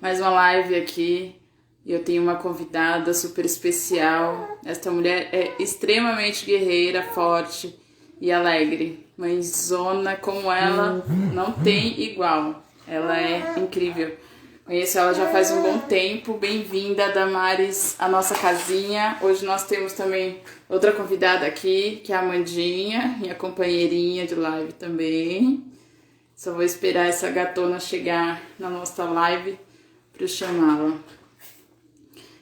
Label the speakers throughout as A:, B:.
A: mais uma live aqui e eu tenho uma convidada super especial. Esta mulher é extremamente guerreira, forte e alegre. Mãezona como ela não tem igual. Ela é incrível. Conheço ela já faz um bom tempo. Bem-vinda, Damares, à nossa casinha. Hoje nós temos também outra convidada aqui, que é a Amandinha, minha companheirinha de live também. Só vou esperar essa gatona chegar na nossa live para eu chamá-la.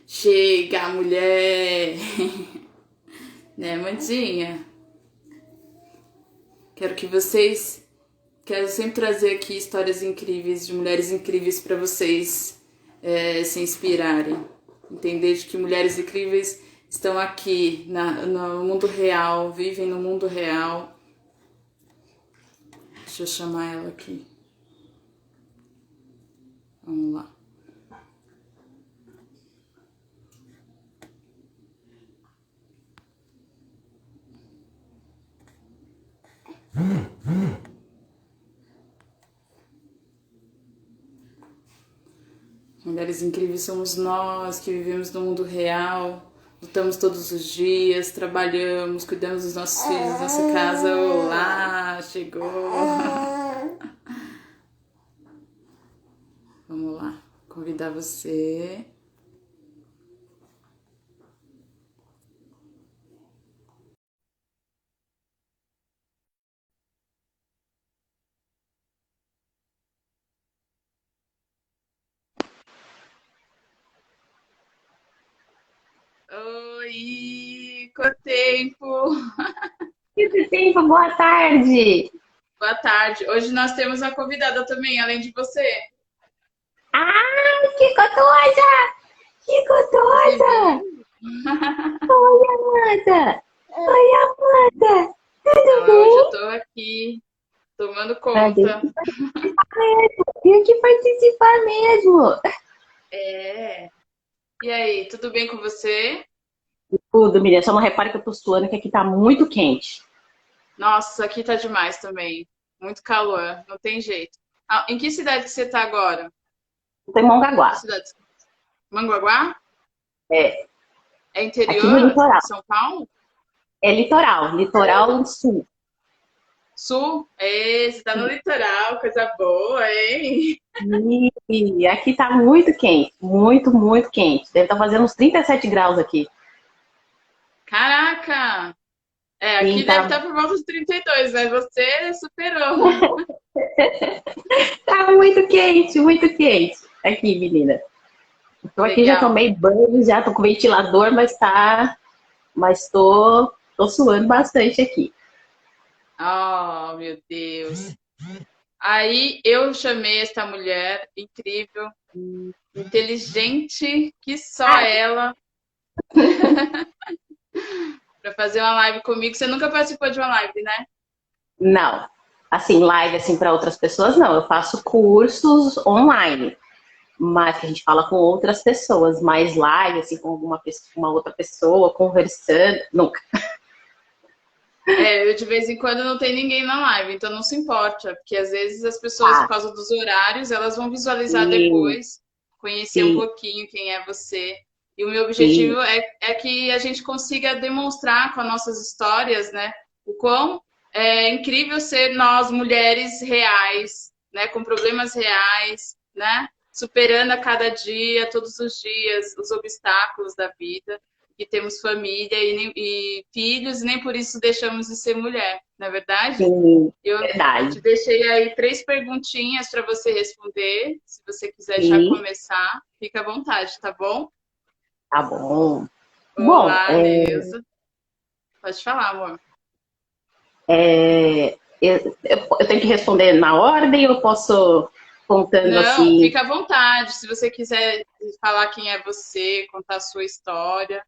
A: Chega, mulher! Né, Amandinha? Quero sempre trazer aqui histórias incríveis, de mulheres incríveis para vocês se inspirarem. Entender de que mulheres incríveis estão aqui no mundo real, vivem no mundo real. Deixa eu chamar ela aqui. Vamos lá. Mulheres incríveis somos nós que vivemos no mundo real, lutamos todos os dias, trabalhamos, cuidamos dos nossos filhos, da nossa casa. Olá, chegou! Vamos lá, convidar você. Oi, quanto tempo!
B: Quanto tempo, boa tarde.
A: Boa tarde. Hoje nós temos uma convidada também, além de você.
B: Ai, que gostosa! Que
A: Você
B: gostosa!
A: viu?
B: Oi, Amanda! Oi, Amanda! Tudo
A: Ela, hoje eu
B: bem?
A: tô aqui tomando
B: Ah,
A: conta.
B: tenho que participar mesmo.
A: É. E aí, tudo bem com você?
B: Tudo, menina, só não repare que eu tô suando, que aqui tá muito quente.
A: Nossa, aqui tá demais também. Muito calor, não tem jeito. Ah, em que cidade que você tá agora?
B: Eu tô em
A: Que
B: Mongaguá.
A: cidade? Manguaguá?
B: É,
A: É
B: aqui no
A: interior
B: litoral.
A: de São Paulo?
B: É litoral, litoral sul.
A: Sul? Você tá no litoral, coisa boa, hein?
B: E aqui tá muito quente, muito, muito quente. Deve estar fazendo uns 37 graus aqui.
A: Caraca! É, aqui
B: Sim,
A: deve
B: tá,
A: estar por volta de 32, né? Você superou.
B: tá muito quente. Aqui, menina. Tô aqui, já
A: Legal.
B: tomei banho, já tô com ventilador, mas tô suando bastante aqui.
A: Oh, meu Deus. Aí eu chamei essa mulher incrível, inteligente, que só
B: Ah,
A: ela, para fazer uma live comigo. Você nunca participou de uma live, né?
B: não. Assim, live assim para outras pessoas, não. Eu faço cursos online, mas que a gente fala com outras pessoas, mas live assim com uma outra pessoa conversando, nunca.
A: É, eu de vez em quando não tem ninguém na live, então não se importa, porque às vezes as pessoas, por
B: Ah,
A: causa dos horários, elas vão visualizar
B: sim,
A: depois, conhecer um
B: sim,
A: pouquinho quem é você. E o meu
B: sim,
A: objetivo é que a gente consiga demonstrar com as nossas histórias, né, o quão é incrível ser nós, mulheres reais, né, com problemas reais, né, superando a cada dia, todos os dias, os obstáculos da vida, que temos família e filhos, e nem por isso deixamos de ser mulher, não é verdade?
B: sim,
A: Eu
B: verdade.
A: te deixei aí 3 perguntinhas para você responder. Se você quiser já
B: Sim,
A: começar, fica à vontade, tá bom?
B: tá bom. Bom,
A: Olá, Neuza. Pode falar, amor.
B: eu tenho que responder na ordem ou eu posso contando
A: Não,
B: assim?
A: fica à vontade. Se você quiser falar quem é você, contar a sua história,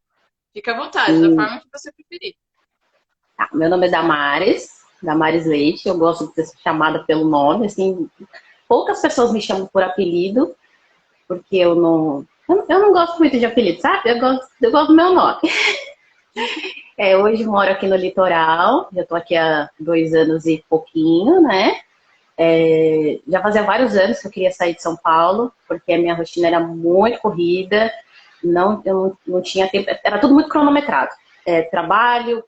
A: fica à vontade, da
B: Sim.
A: forma que você preferir.
B: Tá, meu nome é Damares Leite. Eu gosto de ser chamada pelo nome, assim. Poucas pessoas me chamam por apelido, porque eu não gosto muito de apelido, sabe? Eu gosto do meu nome. Hoje moro aqui no litoral, já tô aqui há 2 anos e pouquinho, né? Já fazia vários anos que eu queria sair de São Paulo, porque a minha rotina era muito corrida, eu não tinha tempo, era tudo muito cronometrado. Trabalho,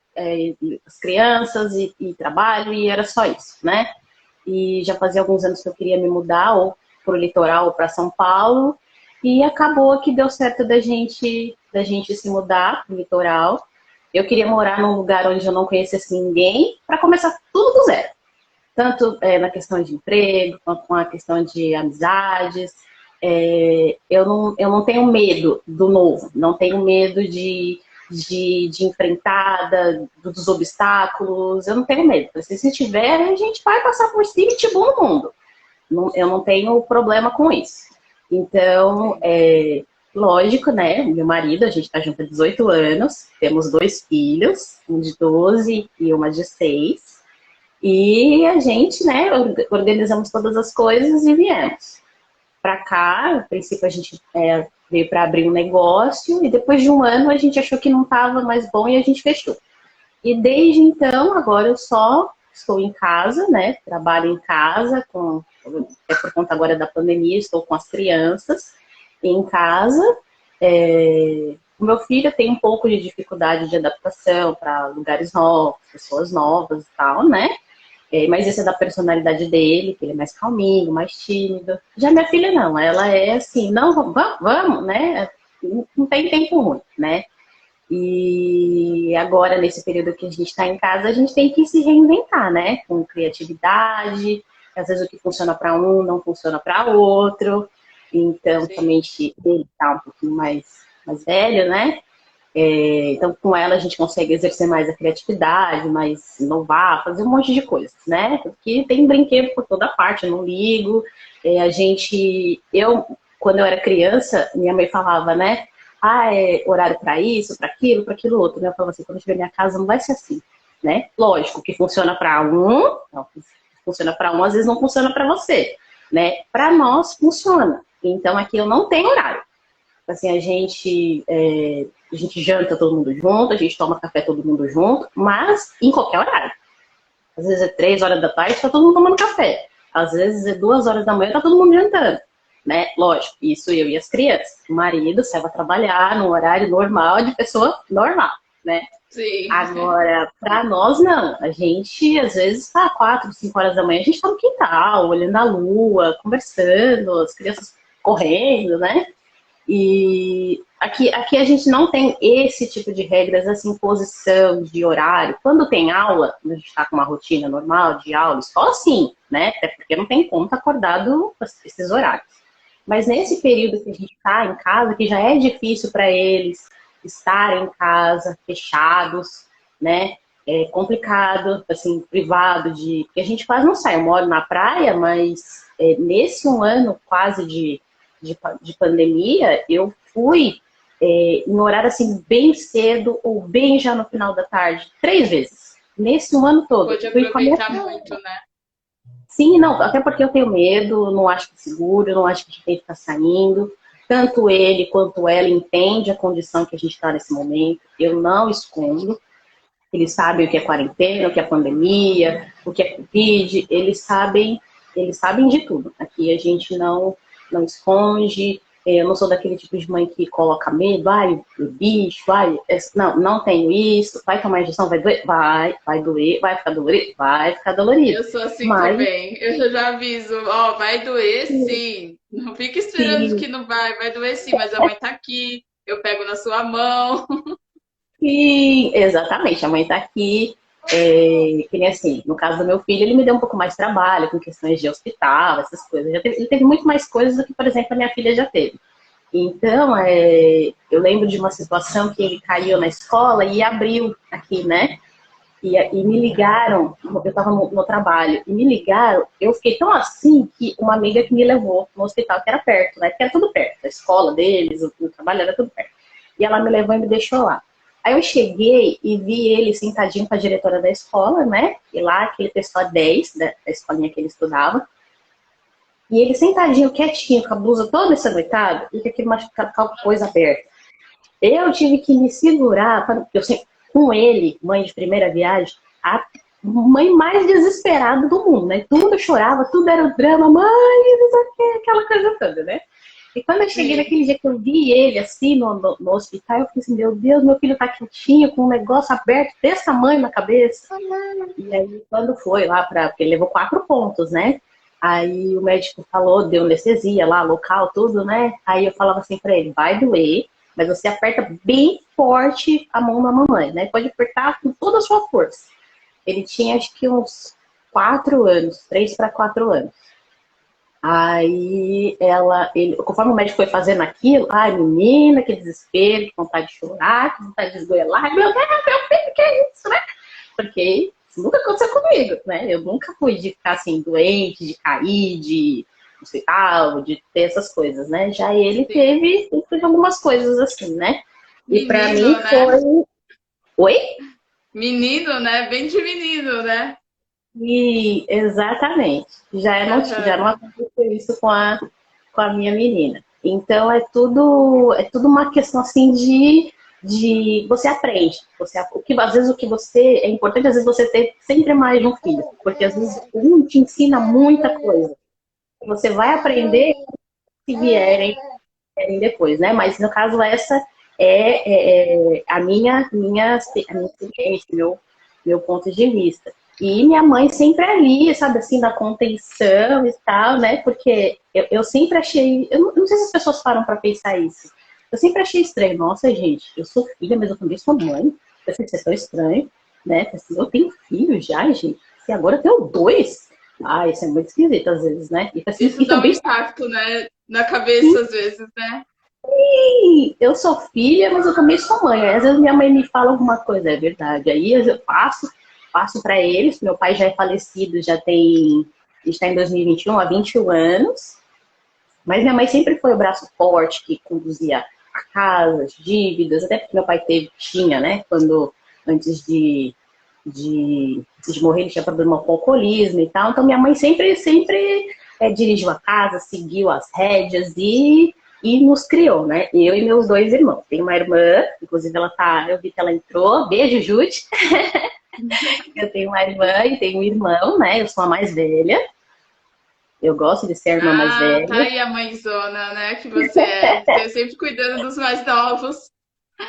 B: as crianças e trabalho, e era só isso, né? E já fazia alguns anos que eu queria me mudar, ou para o litoral ou para São Paulo, e acabou que deu certo da gente se mudar para o litoral. Eu queria morar num lugar onde eu não conhecesse ninguém, para começar tudo do zero. Tanto na questão de emprego, quanto com a questão de amizades. Eu não tenho medo do novo, não tenho medo de enfrentar, dos obstáculos, eu não tenho medo. Se tiver, a gente vai passar por cima e tipo no mundo. Eu não tenho problema com isso. Então, lógico, né? Meu marido, a gente está junto há 18 anos, temos 2 filhos, um de 12 e uma de 6. E a gente, né, organizamos todas as coisas e viemos para cá. A princípio a gente veio para abrir um negócio e depois de um ano a gente achou que não estava mais bom e a gente fechou. E desde então, agora eu só estou em casa, né, trabalho em casa, por conta agora da pandemia, estou com as crianças em casa. O meu filho tem um pouco de dificuldade de adaptação para lugares novos, pessoas novas e tal, né? Mas isso é da personalidade dele, que ele é mais calminho, mais tímido. Já minha filha não, ela é assim, não, vamos, né? Não tem tempo ruim, né? E agora, nesse período que a gente está em casa, a gente tem que se reinventar, né? Com criatividade, às vezes o que funciona para um não funciona para outro. Então, somente ele está um pouquinho mais velho, né? Então, com ela a gente consegue exercer mais a criatividade, mais inovar, fazer um monte de coisas, né? Porque tem brinquedo por toda parte, eu não ligo. Quando eu era criança, minha mãe falava, né? Horário para isso, para aquilo outro. Né? Eu falava assim, quando eu tiver minha casa não vai ser assim, né? Lógico, que funciona para um, às vezes não funciona para você, né? Para nós funciona. Então aqui eu não tenho horário. Assim, a gente janta todo mundo junto, a gente toma café todo mundo junto, mas em qualquer horário. Às vezes é 3 horas da tarde, tá todo mundo tomando café. Às vezes é 2 horas da manhã, tá todo mundo jantando. Né? Lógico, isso eu e as crianças. O marido sai pra trabalhar no horário normal de pessoa normal, né?
A: Sim.
B: Agora, pra nós, não. A gente, às vezes, tá 4, 5 horas da manhã, a gente tá no quintal, olhando a lua, conversando, as crianças correndo, né? E aqui a gente não tem esse tipo de regras, essa imposição de horário. Quando tem aula, a gente está com uma rotina normal de aula, só assim, né? Até porque não tem como estar acordado esses horários. Mas nesse período que a gente está em casa, que já é difícil para eles estarem em casa, fechados, né? É complicado, assim, privado porque a gente quase não sai. Eu moro na praia, mas nesse um ano quase de pandemia, eu fui em horário assim bem cedo ou bem já no final da tarde, 3 vezes. Nesse um ano todo.
A: Pode aproveitar muito, né?
B: Sim, não, até porque eu tenho medo, não acho que é seguro, não acho que a gente tem que ficar saindo. Tanto ele quanto ela entende a condição que a gente está nesse momento. Eu não escondo. Eles sabem o que é quarentena, o que é pandemia, o que é Covid. Eles sabem de tudo. Aqui a gente não esconde. Eu não sou daquele tipo de mãe que coloca medo, o bicho, não tenho isso, vai tomar injeção, vai doer, vai doer, vai ficar dolorido.
A: Eu sou assim também, eu já aviso, vai doer sim, não fica esperando que não vai doer sim, mas a mãe tá aqui, eu pego na sua mão.
B: Sim, exatamente, a mãe tá aqui. Que nem assim, no caso do meu filho, ele me deu um pouco mais de trabalho com questões de hospital, essas coisas. Ele teve muito mais coisas do que, por exemplo, a minha filha já teve. Então, eu lembro de uma situação que ele caiu na escola e abriu aqui, né? E me ligaram, eu estava no trabalho, e me ligaram, eu fiquei tão assim que uma amiga que me levou no hospital, que era perto, né? Que era tudo perto, a escola deles, o trabalho era tudo perto. E ela me levou e me deixou lá. Aí eu cheguei e vi ele sentadinho com a diretora da escola, né? E lá, aquele pessoal 10, da escolinha que ele estudava. E ele sentadinho, quietinho, com a blusa toda ensangrentada e com aquele machucado, com a coisa aberta. Eu tive que me segurar, com ele, mãe de primeira viagem, mãe mais desesperada do mundo, né? Tudo chorava, tudo era o drama, mãe, não sei o que, aquela coisa toda, né? E quando eu cheguei
A: Sim.
B: naquele dia que eu vi ele assim no hospital, eu falei assim, meu Deus, meu filho tá quietinho, com um negócio aberto desse tamanho na cabeça. E aí, quando foi lá para. Porque ele levou 4 pontos, né? Aí o médico falou, deu anestesia lá, local, tudo, né? Aí eu falava assim pra ele: vai doer, mas você aperta bem forte a mão da mamãe, né? Pode apertar com toda a sua força. Ele tinha acho que uns 4 anos, 3 para 4 anos. Aí conforme o médico foi fazendo aquilo, ai menina, que desespero, que vontade de chorar, que vontade de esgoelar, meu Deus, meu filho, que é isso, né? Porque isso nunca aconteceu comigo, né? Eu nunca fui de ficar assim, doente, de cair, de ir no hospital, de ter essas coisas, né? Já
A: Sim.
B: ele teve algumas coisas assim, né? E pra mim
A: Menino, né?
B: foi. Oi?
A: Menino, né? Bem de menino, né?
B: E exatamente. Já não
A: Aham.
B: aconteceu isso com a minha menina. Então é tudo uma questão assim de você aprende. O que, às vezes o que você. É importante, às vezes, você ter sempre mais de um filho. Porque às vezes um te ensina muita coisa. Você vai aprender se vierem depois, né? Mas no caso, essa é a minha experiência, meu ponto de vista. E minha mãe sempre ali, sabe, assim, da contenção e tal, né? Porque eu sempre achei. Eu não sei se as pessoas param para pensar isso. Eu sempre achei estranho. Nossa, gente, eu sou filha, mas eu também sou mãe. Eu sei que vocês estão estranho, né? Assim, eu tenho filho já, gente. E agora eu tenho 2. Ah, isso é muito esquisito às vezes, né? Assim,
A: Isso
B: e
A: dá um
B: também
A: impacto, né? Na cabeça, às vezes, né?
B: eu sou filha, mas eu também sou mãe. Aí, às vezes minha mãe me fala alguma coisa, é verdade. Aí eu passo para eles. Meu pai já é falecido, já tem. Está em 2021, há 21 anos. Mas minha mãe sempre foi o braço forte que conduzia a casa, as dívidas, até porque meu pai tinha, né? Antes de morrer, ele tinha problema com alcoolismo e tal. Então minha mãe sempre dirigiu a casa, seguiu as rédeas e nos criou, né? Eu e meus 2 irmãos. Tenho uma irmã, inclusive eu vi que ela entrou. Beijo, Jude. Eu tenho uma irmã e tenho um irmão, né? Eu sou a mais velha. Eu gosto de ser a irmã mais
A: Ah, tá
B: velha.
A: aí a mãezona, né? Que você é. Você é sempre cuidando dos mais novos.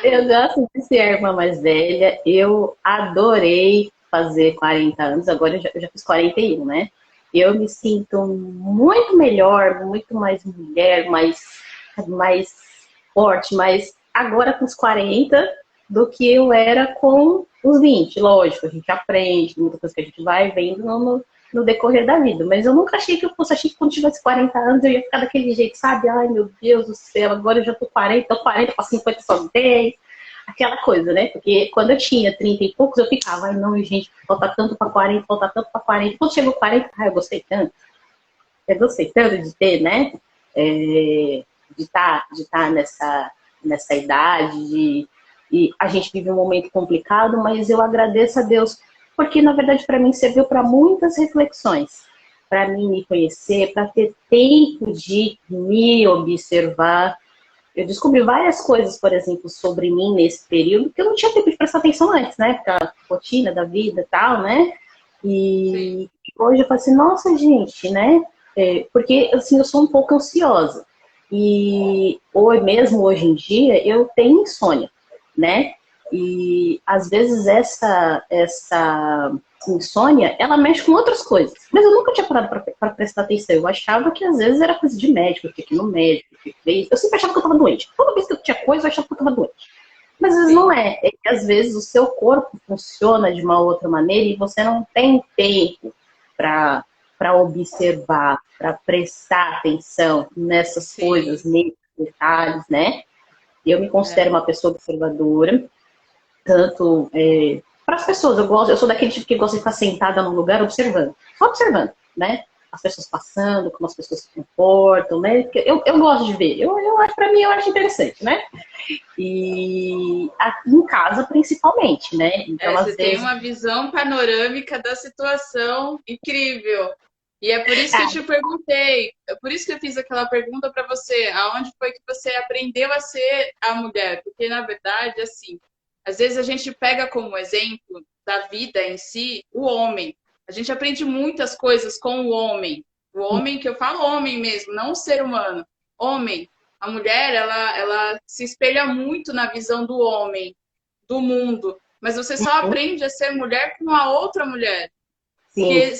B: Eu gosto de ser a irmã mais velha. Eu adorei fazer 40 anos. Agora eu já fiz 41, né? Eu me sinto muito melhor, muito mais mulher, mais forte, mas agora com os 40 do que eu era com os 20. Lógico, a gente aprende, muita coisa que a gente vai vendo no decorrer da vida. Mas eu nunca achei que eu fosse, achei que quando tivesse 40 anos eu ia ficar daquele jeito, sabe? Ai, meu Deus do céu, agora eu já tô 40, tô 40 para 50 só 10. Aquela coisa, né? Porque quando eu tinha 30 e poucos, eu ficava, ai não, gente, falta tanto para 40, falta tanto para 40. Quando chegou 40, ai, eu gostei tanto. Eu gostei tanto de ter, né? De estar nessa idade, e a gente vive um momento complicado, mas eu agradeço a Deus, porque na verdade para mim serviu para muitas reflexões, para mim me conhecer, para ter tempo de me observar. Eu descobri várias coisas, por exemplo, sobre mim nesse período, que eu não tinha tempo de prestar atenção antes, né? Porque a rotina da vida e tal, né?
A: Sim,
B: E hoje eu falo assim, nossa, gente, né? Porque, assim, eu sou um pouco ansiosa. E mesmo hoje em dia, eu tenho insônia, né? E, às vezes, essa insônia, ela mexe com outras coisas. Mas eu nunca tinha parado para prestar atenção. Eu achava que, às vezes, era coisa de médico, eu tinha que ir no médico, eu tinha que ver isso. Eu sempre achava que eu estava doente. Toda vez que eu tinha coisa, eu achava que eu estava doente. Mas às vezes não
A: sim.
B: é. É que às vezes o seu corpo funciona de uma outra maneira e você não tem tempo para observar, para prestar atenção nessas coisas,
A: Sim.
B: nesses detalhes, né? Eu me considero
A: É.
B: uma pessoa observadora, tanto para as pessoas. Eu sou daquele tipo que gosta de ficar sentada num lugar observando, só observando, né? As pessoas passando, como as pessoas se comportam, né? Eu gosto de ver. Eu acho, para mim, eu acho interessante, né? E aqui em casa, principalmente, né?
A: É,
B: Então,
A: você
B: às
A: tem
B: vezes.
A: uma visão panorâmica da situação incrível. E é por isso que eu te perguntei, é por isso que eu fiz aquela pergunta para você, aonde foi que você aprendeu a ser a mulher? Porque, na verdade, assim, Às vezes a gente pega como exemplo da vida em si o homem. A gente aprende muitas coisas com o homem. O homem, que eu falo homem mesmo, não o ser humano. Homem. A mulher, ela se espelha muito na visão do homem, do mundo. Mas você só aprende a ser mulher com a outra mulher.
B: Sim,
A: Que,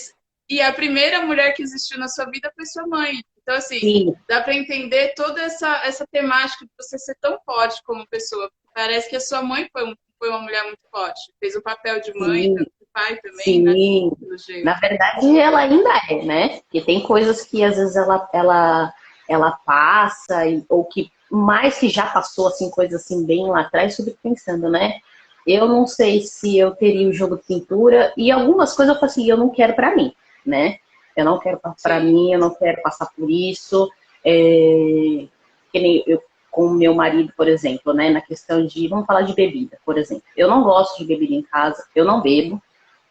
A: e a primeira mulher que existiu na sua vida foi sua mãe. Então, assim,
B: sim,
A: dá para entender toda essa temática de você ser tão forte como pessoa. Parece que a sua mãe foi uma mulher muito forte. Fez o papel de mãe,
B: sim,
A: de pai também, né?
B: sim.
A: Pelo jeito.
B: Na verdade, ela ainda é, né? Porque tem coisas que às vezes ela passa, ou que mais que já passou, assim, coisas assim bem lá atrás, eu fico pensando, né? Eu não sei se eu teria o jogo de cintura, e algumas coisas eu falo assim, eu não quero pra mim, né? Eu não quero pra
A: Sim,
B: mim, eu não quero passar por isso. Que nem eu com o meu marido, por exemplo, né? Na questão de, vamos falar de bebida, por exemplo. Eu não gosto de bebida em casa, eu não bebo.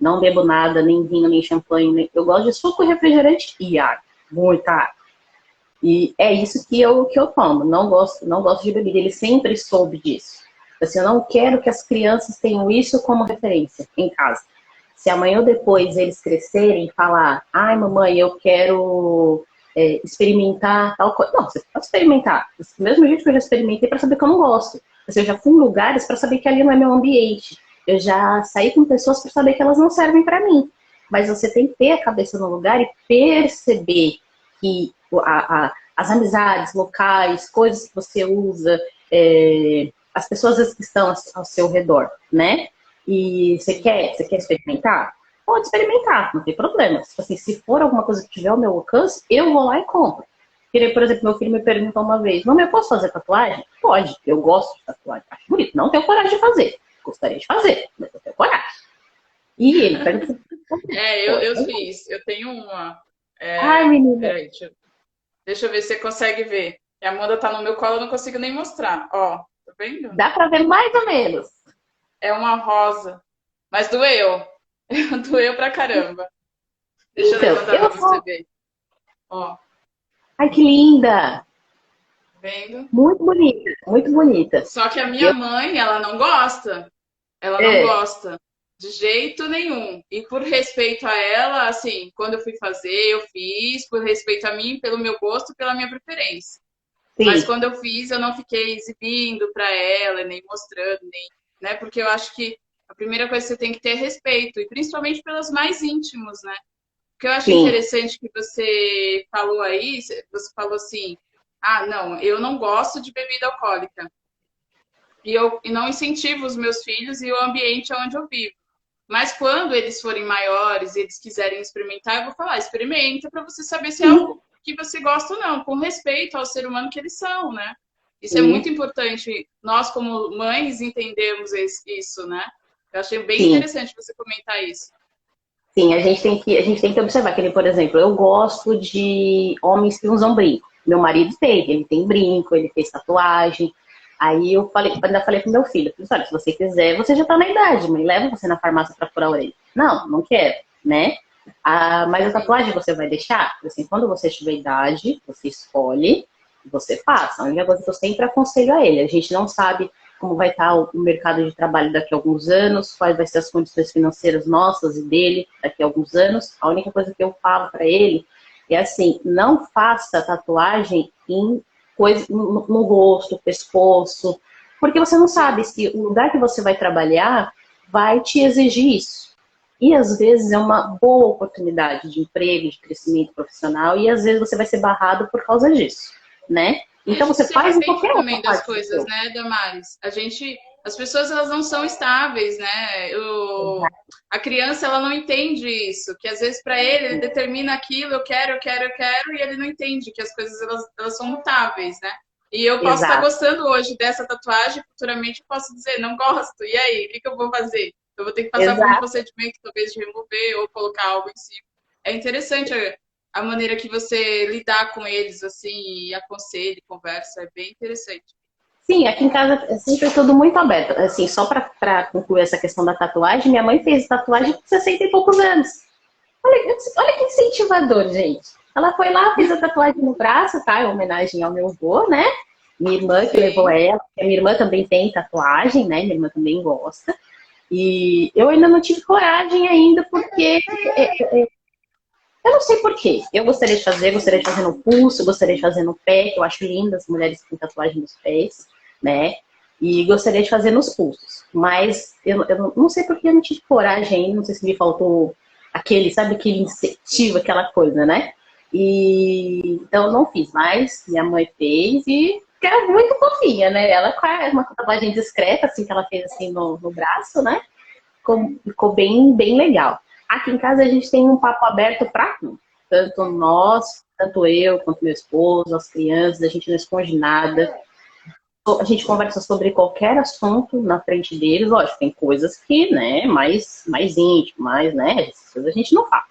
B: Não bebo nada, nem vinho, nem champanhe. Eu gosto de suco, refrigerante e água. Muita água. E é isso que eu tomo. Não gosto de bebida. Ele sempre soube disso. Assim, eu não quero que as crianças tenham isso como referência em casa. Se amanhã ou depois eles crescerem e falar, ai mamãe, eu quero experimentar tal coisa. Não, você pode experimentar. Do mesmo jeito que eu já experimentei para saber que eu não gosto. Assim, eu já fui em lugares para saber que ali não é meu ambiente. Eu já saí com pessoas para saber que elas não servem para mim. Mas você tem que ter a cabeça no lugar e perceber que as amizades locais, coisas que você usa, as pessoas que estão ao seu redor, né? E você quer experimentar? Pode experimentar, não tem problema. Tipo assim, se for alguma coisa que tiver ao meu alcance, eu vou lá e compro. Por exemplo, meu filho me perguntou uma vez, mãe, eu posso fazer tatuagem? Pode, eu gosto de tatuagem, acho bonito. Não tenho coragem de fazer. Gostaria de fazer, mas eu tenho coragem. E ele perguntou,
A: eu fiz. Eu tenho uma.
B: ai, menina,
A: Peraí, deixa eu ver se você consegue ver. A Amanda tá no meu colo, eu não consigo nem mostrar. Ó, tá vendo?
B: dá pra ver mais ou menos.
A: É uma rosa. Mas doeu. Doeu pra caramba. Deixa eu
B: Então,
A: levantar pra
B: eu
A: você
B: sou.
A: ver. Ó,
B: Ai, que linda!
A: vendo?
B: Muito bonita, muito bonita.
A: Só que a minha
B: Eu,
A: mãe, ela não gosta. Ela não
B: é,
A: gosta de jeito nenhum. E por respeito a ela, assim, quando eu fui fazer, eu fiz, por respeito a mim, pelo meu gosto, pela minha preferência. Mas
B: sim,
A: quando eu fiz, eu não fiquei exibindo para ela, nem mostrando, nem, né? Porque eu acho que a primeira coisa que você tem que ter é respeito, e principalmente pelos mais íntimos, né? O que eu acho
B: sim,
A: interessante que você falou aí, você falou assim: ah, não, eu não gosto de bebida alcoólica. E não incentivo os meus filhos e o ambiente onde eu vivo. Mas quando eles forem maiores e eles quiserem experimentar, eu vou falar, experimenta para você saber se é
B: sim,
A: algo que você gosta ou não, com respeito ao ser humano que eles são, né? Isso é muito
B: sim,
A: importante, nós como mães entendermos isso, né? Eu achei bem
B: sim.
A: interessante você comentar isso.
B: Sim, a gente tem que observar que ele, por exemplo, eu gosto de homens que usam brinco. Meu marido tem, ele tem brinco, ele fez tatuagem. Aí eu falei, ainda falei pro meu filho, falei, olha, se você quiser, você já tá na idade, mãe, leva você na farmácia pra furar a orelha. Não, não quero, né? Ah, mas a
A: Sim,
B: tatuagem você vai deixar? Assim, quando você tiver idade, você escolhe, você faça. A única coisa que eu sempre aconselho a ele, a gente não sabe como vai estar o mercado de trabalho daqui a alguns anos, quais vai ser as condições financeiras nossas e dele daqui a alguns anos. A única coisa que eu falo para ele é assim, não faça tatuagem em coisa, no rosto, pescoço, porque você não
A: sim.
B: sabe se o lugar que você vai trabalhar vai te exigir isso. E às vezes é uma boa oportunidade de emprego, de crescimento profissional, e às vezes você vai ser barrado por causa disso, né?
A: É
B: Então
A: de
B: você
A: ser
B: faz em
A: respeito
B: qualquer outra
A: também das
B: parte do
A: coisas,
B: seu.
A: né, Damares? As pessoas elas não são estáveis, né? A criança ela não entende isso, que às vezes para ele determina aquilo, eu quero, eu quero, eu quero, e ele não entende que as coisas elas são mutáveis, né? E eu posso estar
B: Exato,
A: gostando hoje dessa tatuagem, futuramente eu posso dizer, não gosto. E aí, o que eu vou fazer? Eu vou ter que passar por um
B: exato.
A: procedimento, talvez, de remover ou colocar algo em cima. É interessante a maneira que você lidar com eles, assim, e aconselha, conversa, é bem interessante.
B: Sim, aqui em casa é sempre tudo muito aberto. Assim, só para concluir essa questão da tatuagem, minha mãe fez tatuagem com 60 e poucos anos. Olha que incentivador, gente. Ela foi lá, fez a tatuagem no braço, tá? Em homenagem ao meu avô, né? Minha irmã que levou
A: Sim.
B: ela, a minha irmã também tem tatuagem, né? Minha irmã também gosta. E eu ainda não tive coragem ainda, porque eu não sei por quê. Eu gostaria de fazer no pulso, gostaria de fazer no pé, que eu acho lindo as mulheres que têm tatuagem nos pés, né? E gostaria de fazer nos pulsos. Mas eu não sei por que eu não tive coragem ainda, não sei se me faltou aquele, sabe, aquele incentivo, aquela coisa, né? E então eu não fiz, mas minha mãe fez e ficou muito fofinha, né? Ela com uma tatuagem discreta, assim, que ela fez assim no braço, né? Ficou bem, bem legal. Aqui em casa a gente tem um papo aberto para tudo. Tanto nós, tanto eu, quanto meu esposo, as crianças, a gente não esconde nada. A gente conversa sobre qualquer assunto na frente deles. Lógico, tem coisas que, né, mais íntimo, mais, né, essas coisas a gente não fala.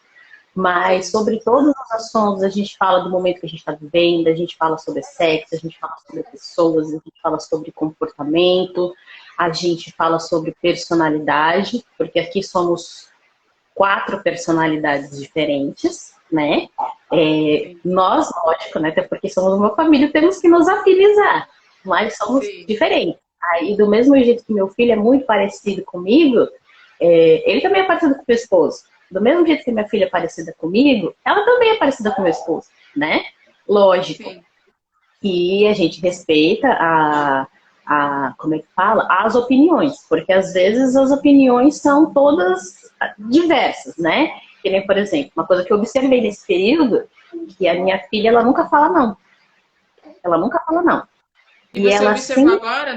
B: Mas
A: Sim.
B: sobre todos os assuntos, a gente fala do momento que a gente está vivendo, a gente fala sobre sexo, a gente fala sobre pessoas, a gente fala sobre comportamento, a gente fala sobre personalidade, porque aqui somos 4 personalidades diferentes, né?
A: Sim.
B: Nós, lógico, né? Até porque somos uma família, temos que nos afinizar, mas somos
A: Sim.
B: diferentes. Aí, do mesmo jeito que meu filho é muito parecido comigo, ele também é parecido com meu esposo. Do mesmo jeito que minha filha é parecida comigo, ela também é parecida com meu esposo, né? Lógico
A: Sim.
B: que a gente respeita como é que fala? As opiniões, porque às vezes as opiniões são todas diversas, né? Que nem, por exemplo, uma coisa que eu observei nesse período, que a minha filha, ela nunca fala não. Ela nunca fala não.
A: E
B: E
A: você
B: ela
A: observou
B: sempre
A: agora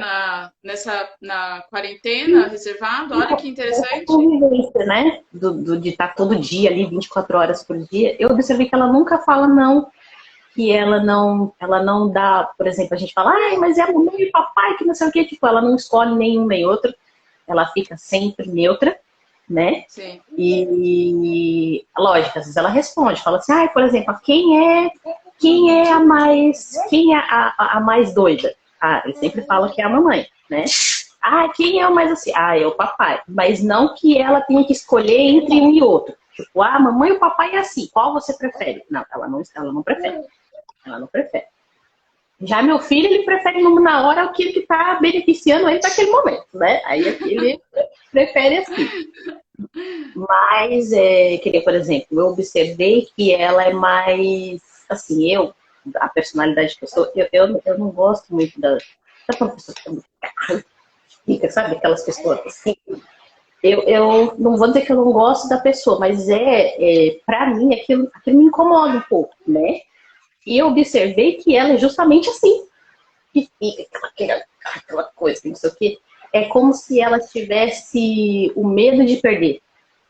A: na quarentena, reservado? Olha que
B: essa
A: interessante.
B: convivência, né? De estar todo dia ali, 24 horas por dia, eu observei que ela nunca fala não, que ela não dá, por exemplo, a gente fala, ai, mas é a mamãe e o papai, que não sei o que, tipo, ela não escolhe nenhum nem outro, ela fica sempre neutra, né?
A: Sim.
B: Lógico, às vezes ela responde, fala assim, ai, por exemplo, quem é a mais doida? Ah, ele sempre fala que é a mamãe, né? Ah, quem é o mais assim? Ah, é o papai. Mas não que ela tenha que escolher entre um e outro. Tipo, ah, a mamãe e o papai é assim, qual você prefere? Não, ela não prefere. Ela não prefere. Já meu filho, ele prefere na hora aquilo que está beneficiando ele naquele momento, né? Aí ele prefere assim. Mas, queria, por exemplo, eu observei que ela é mais, assim, a personalidade que eu sou, eu não gosto muito da professora que fica, sabe? Aquelas pessoas assim. Eu não vou dizer que eu não gosto da pessoa, mas para mim, aquilo me incomoda um pouco, né? E eu observei que ela é justamente assim. Que fica aquela coisa, não sei o quê. É como se ela tivesse o medo de perder.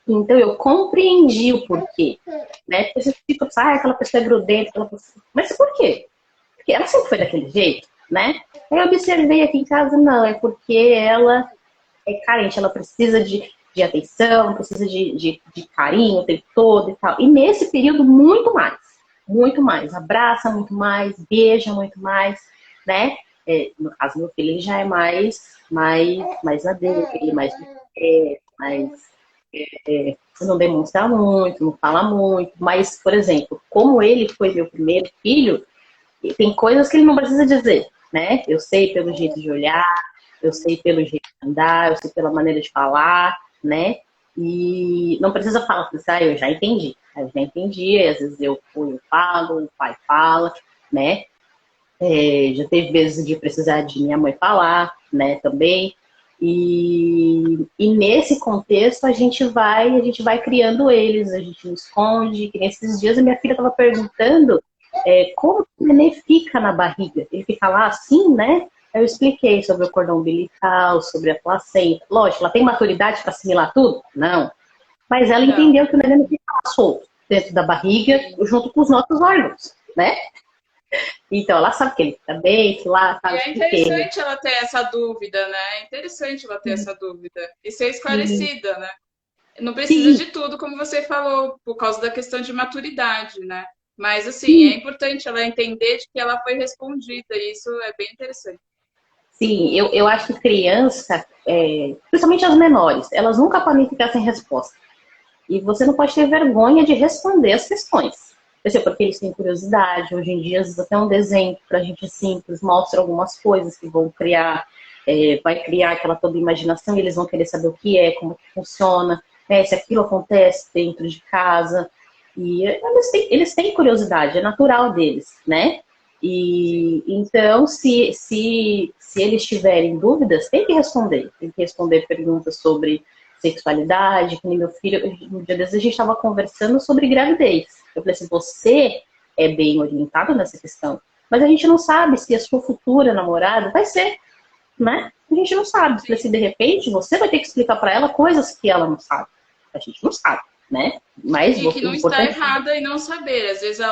B: Então eu compreendi o porquê. Né? Porque você fica, aquela pessoa é grudenta, aquela pessoa... Mas por quê? Porque ela sempre foi daquele jeito, né? Eu observei aqui em casa, não, é porque ela é carente, ela precisa de atenção, precisa de carinho o tempo todo e tal. E nesse período, muito mais. Abraça muito mais, beija muito mais, né? No caso, meu filho, ele já é mais na dele, mais não demonstra muito, não fala muito. Mas, por exemplo, como ele foi meu primeiro filho, tem coisas que ele não precisa dizer, né? Eu sei pelo jeito de olhar, eu sei pelo jeito de andar, eu sei pela maneira de falar, né? E não precisa falar assim, eu já entendi. Eu já entendi, às vezes eu falo, o pai fala, né? Já teve vezes de precisar de minha mãe falar, né, também. E nesse contexto a gente vai criando eles, a gente não esconde. Que nesses dias a minha filha estava perguntando como o nenê fica na barriga. Ele fica lá assim, né? Eu expliquei sobre o cordão umbilical, sobre a placenta. Lógico, ela tem maturidade para assimilar tudo? Não. Mas ela
A: Não.
B: entendeu que o nenê não fica lá solto dentro da barriga,
A: Sim.
B: junto com os nossos órgãos, né? Então ela sabe que ele fica bem, que lá,
A: E
B: sabe,
A: é
B: expliquei.
A: interessante ela ter essa dúvida, né? É interessante ela ter essa dúvida e ser
B: Sim,
A: esclarecida, né? Não precisa
B: sim,
A: de tudo, como você falou, por causa da questão de maturidade, né? Mas, assim, é
B: sim,
A: importante ela entender de que ela foi respondida, e isso é bem interessante.
B: sim. Eu acho que criança, principalmente as menores, elas nunca podem ficar sem resposta. E você não pode ter vergonha de responder as questões. Porque eles têm curiosidade. Hoje em dia, às vezes até um desenho pra gente simples mostra algumas coisas que vão criar, vai criar aquela toda imaginação e eles vão querer saber o que é, como que funciona, né, se aquilo acontece dentro de casa. E eles têm curiosidade, é natural deles, né? E então, se eles tiverem dúvidas, tem que responder perguntas sobre sexualidade, que nem meu filho, um dia desses a gente estava conversando sobre gravidez. Eu falei assim, você é bem orientado nessa questão, mas a gente não sabe se a sua futura namorada vai ser, né? A gente não sabe. Eu falei assim, de repente, você vai ter que explicar para ela coisas que ela não sabe. A gente não sabe, né? Mas
A: E que não está errada em não saber. Às vezes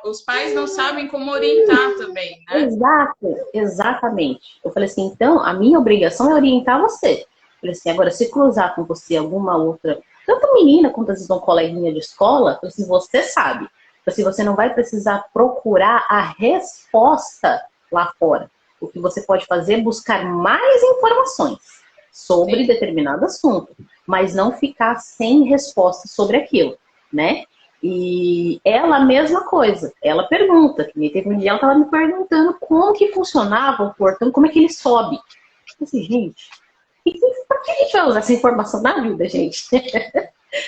A: os pais não sabem como orientar também, né?
B: Exato, exatamente. Eu falei assim, então, a minha obrigação é orientar você. Eu falei assim, agora, se cruzar com você alguma outra, tanto menina quanto às vezes uma coleguinha de escola, eu falei assim, você sabe. Eu falei assim, você não vai precisar procurar a resposta lá fora. O que você pode fazer é buscar mais informações sobre determinado assunto, mas não ficar sem resposta sobre aquilo, né? E ela, a mesma coisa, ela pergunta, que nem teve um dia ela estava me perguntando como que funcionava o portão, como é que ele sobe. Eu falei assim, gente, por que a gente vai usar essa informação na vida, gente?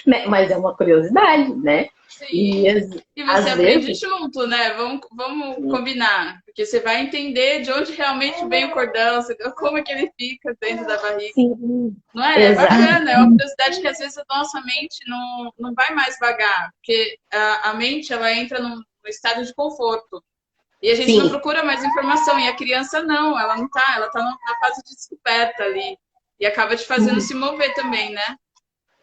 B: Né? Mas é uma curiosidade, né?
A: Sim.
B: E
A: você aprende junto, né? Vamos combinar. Porque você vai entender de onde realmente vem o cordão, como é que ele fica dentro da barriga.
B: Sim,
A: Não é? É bacana, é uma curiosidade que às vezes a nossa mente não vai mais vagar. Porque a mente, ela entra num estado de conforto. E a gente não procura mais informação. E a criança não, ela não tá, ela tá na fase de descoberta ali. E acaba te fazendo se mover também, né?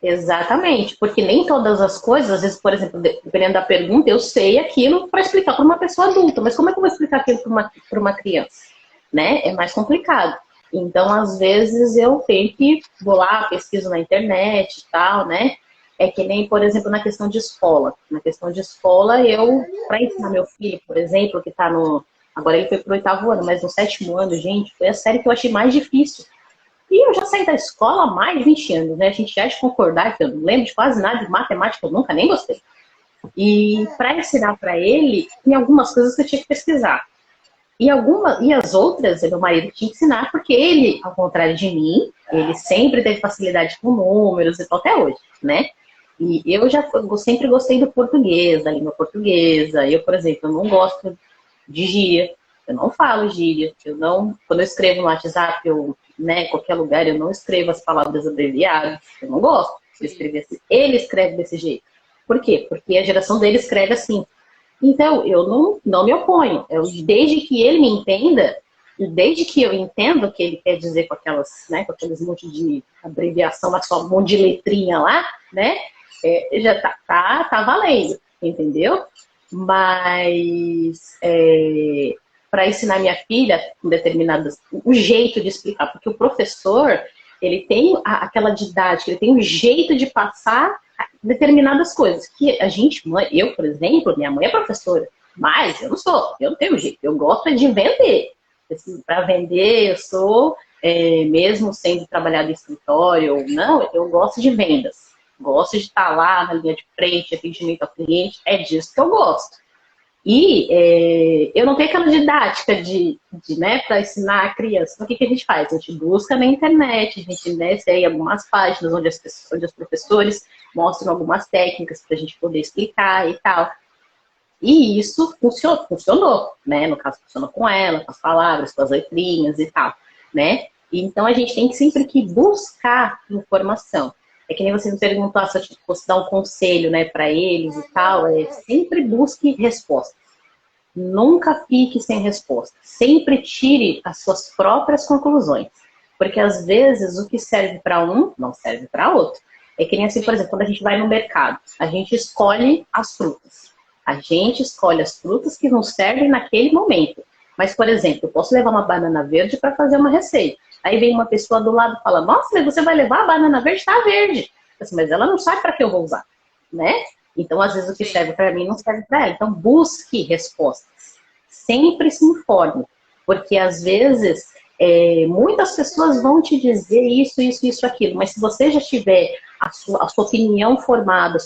B: Exatamente, porque nem todas as coisas, às vezes, por exemplo, dependendo da pergunta, eu sei aquilo para explicar para uma pessoa adulta, mas como é que eu vou explicar aquilo para uma criança? Né? É mais complicado. Então, às vezes, eu tenho que vou lá, pesquiso na internet e tal, né? É que nem, por exemplo, na questão de escola. Na questão de escola, para ensinar meu filho, por exemplo, que está no. Agora ele foi pro 8º ano, mas no 7º ano, gente, foi a série que eu achei mais difícil. E eu já saí da escola há mais de 20 anos, né? A gente já de concordar que eu não lembro de quase nada de matemática, eu nunca nem gostei. E para ensinar para ele, tem algumas coisas que eu tinha que pesquisar. E as outras, meu marido tinha que ensinar, porque ele, ao contrário de mim, ele sempre teve facilidade com números e tal, até hoje, né? E eu sempre gostei do português, da língua portuguesa. Eu, por exemplo, eu não gosto de gíria, eu não falo gíria, quando eu escrevo no WhatsApp, né, em qualquer lugar, eu não escrevo as palavras abreviadas, eu não gosto de escrever assim. Ele escreve desse jeito. Por quê? Porque a geração dele escreve assim. Então, eu não me oponho. Desde que ele me entenda, e desde que eu entenda o que ele quer dizer com né, com aqueles monte de abreviação, mas só um monte de letrinha lá, né? Já tá valendo, entendeu? Mas para ensinar minha filha com determinadas o jeito de explicar, porque o professor ele tem aquela didática, ele tem um jeito de passar determinadas coisas que a gente, eu por exemplo, minha mãe é professora, mas eu não tenho jeito, eu gosto de vender. Para vender, eu sou mesmo sendo trabalhado em escritório ou não, eu gosto de vendas. Gosto de estar lá na linha de frente, atendimento ao cliente, é disso que eu gosto. E eu não tenho aquela didática né, para ensinar a criança. Então, o que a gente faz? A gente busca na internet, a gente segue algumas páginas onde os professores mostram algumas técnicas para a gente poder explicar e tal. E isso funcionou, né? No caso, funcionou com ela, com as palavras, com as letrinhas e tal, né? Então, a gente tem sempre que buscar informação. É que nem você me perguntou se eu fosse dar um conselho, né, para eles e tal. Sempre busque respostas. Nunca fique sem resposta. Sempre tire as suas próprias conclusões. Porque, às vezes, o que serve para um não serve para outro. É que nem assim, por exemplo, quando a gente vai no mercado, a gente escolhe as frutas. A gente escolhe as frutas que nos servem naquele momento. Mas, por exemplo, eu posso levar uma banana verde para fazer uma receita. Aí vem uma pessoa do lado e fala, nossa, mas você vai levar a banana verde, está verde. Assim, mas ela não sabe para que eu vou usar, né? Então, às vezes, o que serve para mim não serve para ela. Então, busque respostas. Sempre se informe. Porque, às vezes, muitas pessoas vão te dizer isso, aquilo. Mas se você já tiver a sua opinião formada,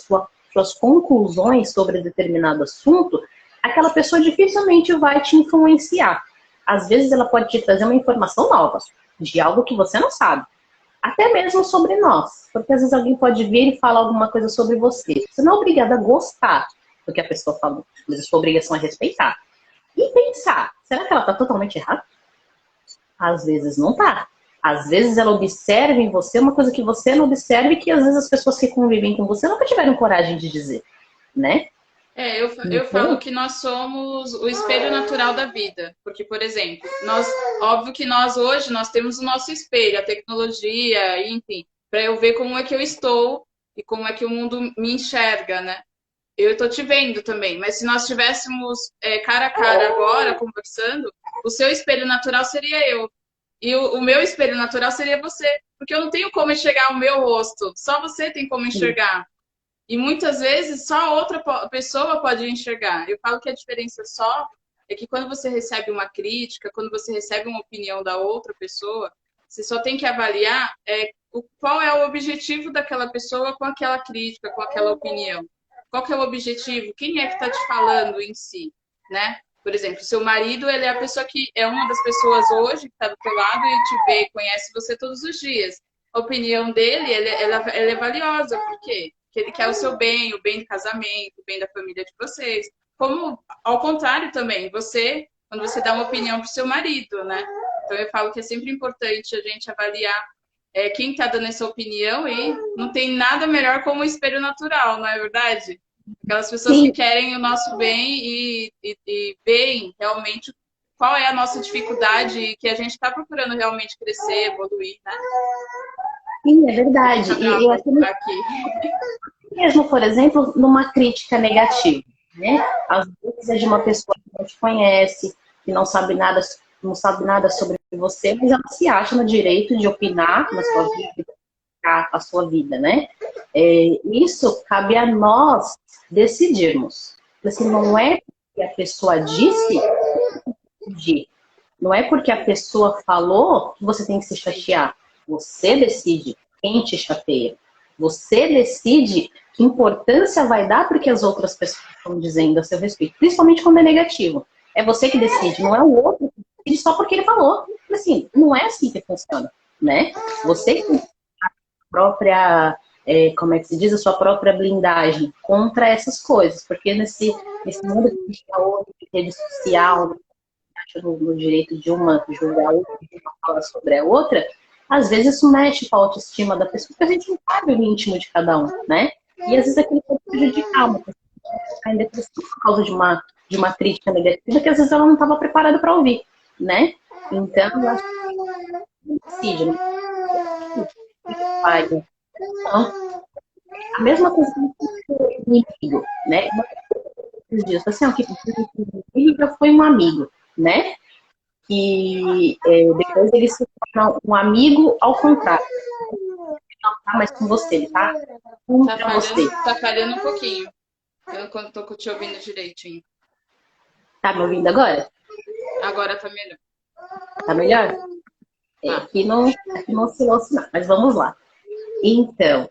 B: suas conclusões sobre determinado assunto, aquela pessoa dificilmente vai te influenciar. Às vezes ela pode te trazer uma informação nova, de algo que você não sabe. Até mesmo sobre nós. Porque às vezes alguém pode vir e falar alguma coisa sobre você. Você não é obrigada a gostar do que a pessoa falou, mas a sua obrigação é respeitar. E pensar, será que ela está totalmente errada? Às vezes não tá. Às vezes ela observa em você uma coisa que você não observa e que às vezes as pessoas que convivem com você nunca tiveram coragem de dizer, né?
A: Eu falo que nós somos o espelho natural da vida. Porque, por exemplo, óbvio que nós hoje nós temos o nosso espelho, a tecnologia, enfim, para eu ver como é que eu estou e como é que o mundo me enxerga, né? Eu estou te vendo também, mas se nós estivéssemos cara a cara agora, conversando, o seu espelho natural seria eu. E o meu espelho natural seria você. Porque eu não tenho como enxergar o meu rosto, só você tem como enxergar. E muitas vezes só outra pessoa pode enxergar. Eu falo que a diferença só é que quando você recebe uma crítica, quando você recebe uma opinião da outra pessoa, você só tem que avaliar qual é o objetivo daquela pessoa com aquela crítica, com aquela opinião. Qual que é o objetivo? Quem é que está te falando em si, né? Por exemplo, seu marido, ele é a pessoa que é uma das pessoas hoje que está do teu lado e te vê, conhece você todos os dias. A opinião dele, ela é valiosa. Por quê? Porque ele quer o bem do casamento, o bem da família de vocês. Como, ao contrário também, quando você dá uma opinião para o seu marido, né? Então eu falo que é sempre importante a gente avaliar quem está dando essa opinião e não tem nada melhor como o espelho natural, não é verdade? Aquelas pessoas
B: Sim.
A: que querem o nosso bem e veem realmente qual é a nossa dificuldade e que a gente está procurando realmente crescer, evoluir, né?
B: Sim, é verdade. E eu acho que mesmo, por exemplo, numa crítica negativa, né? Às vezes é de uma pessoa que não te conhece, que não sabe nada sobre você, mas ela se acha no direito de opinar na sua vida, a sua vida, né? Isso cabe a nós decidirmos. Assim, não é porque a pessoa disse, não é porque a pessoa falou que você tem que se chatear. Você decide quem te chateia. Você decide que importância vai dar para que as outras pessoas estão dizendo a seu respeito. Principalmente quando é negativo. É você que decide, não é o outro que decide só porque ele falou. Assim, não é assim que funciona, né? Você que tem a própria, como é que se diz, a sua própria blindagem contra essas coisas. Porque nesse mundo que a gente está hoje, de rede social, no direito de uma julgar a outra, de uma falar sobre a outra, às vezes isso mexe com a autoestima da pessoa, porque a gente não sabe o íntimo de cada um, né? E às vezes aquilo pode prejudicar uma pessoa em depressão por causa de uma crítica negativa que às vezes ela não estava preparada para ouvir, né? Então, eu acho que decide, né? Então, a mesma coisa que o inimigo, né? Dias, assim, ó, que já foi um amigo, né? Que depois ele se torna um amigo ao contrário. Ele não tá mais com você, ele tá contra você.
A: Tá falhando um pouquinho. Eu não tô te ouvindo direitinho.
B: Tá me ouvindo agora?
A: Agora tá melhor.
B: Tá melhor? Aqui não oscilou, não, mas vamos lá. Então,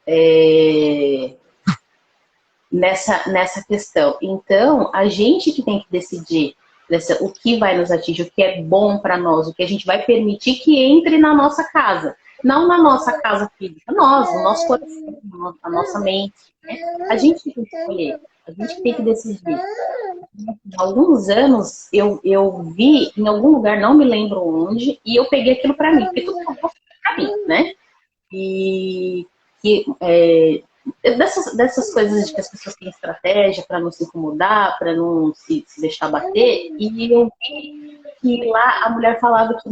B: nessa questão. Então, a gente que tem que decidir o que vai nos atingir, o que é bom para nós, o que a gente vai permitir que entre na nossa casa. Não na nossa casa física, nós, o nosso coração, a nossa mente. Né? A gente tem que escolher, a gente tem que decidir. Há alguns anos eu vi em algum lugar, não me lembro onde, e eu peguei aquilo para mim, porque tudo é para mim, né? E dessas coisas de que as pessoas têm estratégia para não se incomodar, para não se deixar bater, e eu vi que lá a mulher falava que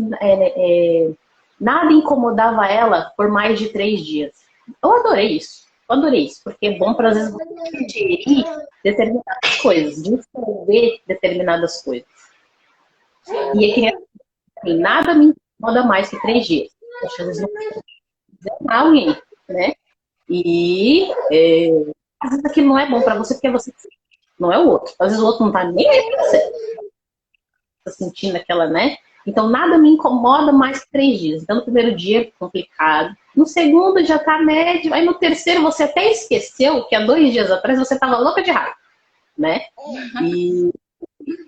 B: nada incomodava ela por mais de 3 dias. Eu adorei isso, porque é bom para às vezes você digerir determinadas coisas, desenvolver determinadas coisas. E é que assim, nada me incomoda mais que 3 dias. Poxa, às vezes não dizer alguém, né? E às vezes aquilo não é bom pra você porque é você que não é o outro. Às vezes o outro não tá nem aí pra você. Tá sentindo aquela, né? Então, nada me incomoda mais que 3 dias. Então, no primeiro dia é complicado. No segundo já tá médio. Aí no terceiro você até esqueceu que há 2 dias atrás você estava louca de raiva, né? E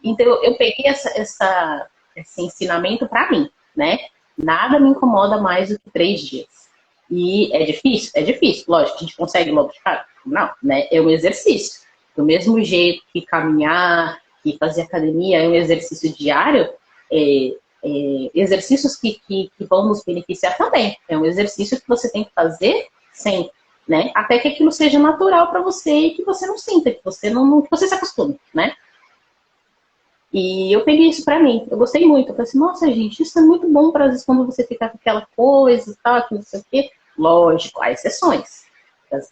B: então eu peguei esse ensinamento para mim, né? Nada me incomoda mais do que 3 dias. E é difícil, lógico, a gente consegue logo de cara? Não, né? É um exercício. Do mesmo jeito que caminhar, que fazer academia é um exercício diário, exercícios que vão nos beneficiar também. É um exercício que você tem que fazer sempre, né? Até que aquilo seja natural para você e que você não sinta, que você não que você se acostume, né? E eu peguei isso pra mim. Eu gostei muito. Eu falei assim, nossa, gente, isso é muito bom para às vezes quando você fica com aquela coisa e tal, que não sei o quê. Lógico, há exceções.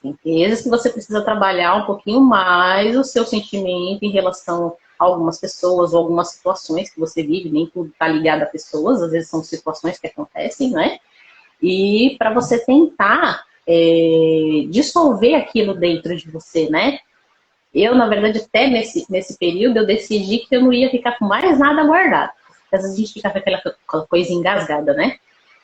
B: Tem vezes que você precisa trabalhar um pouquinho mais o seu sentimento em relação a algumas pessoas ou algumas situações que você vive, nem tudo está ligado a pessoas, às vezes são situações que acontecem, né? E para você tentar dissolver aquilo dentro de você, né? Eu, na verdade, até nesse período, eu decidi que eu não ia ficar com mais nada guardado. Às vezes a gente fica com aquela coisa engasgada, né?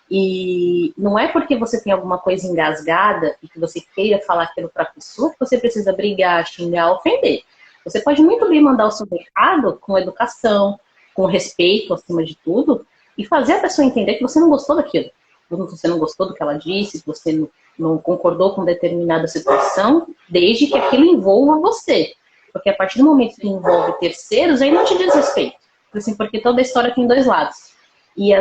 B: E não é porque você tem alguma coisa engasgada e que você queira falar aquilo para a pessoa que você precisa brigar, xingar, ofender. Você pode muito bem mandar o seu recado com educação, com respeito acima de tudo, e fazer a pessoa entender que você não gostou daquilo. Você não gostou do que ela disse, que você não concordou com determinada situação, desde que aquilo envolva você. Porque a partir do momento que envolve terceiros, aí não te diz respeito. Assim, porque toda história tem 2 lados. E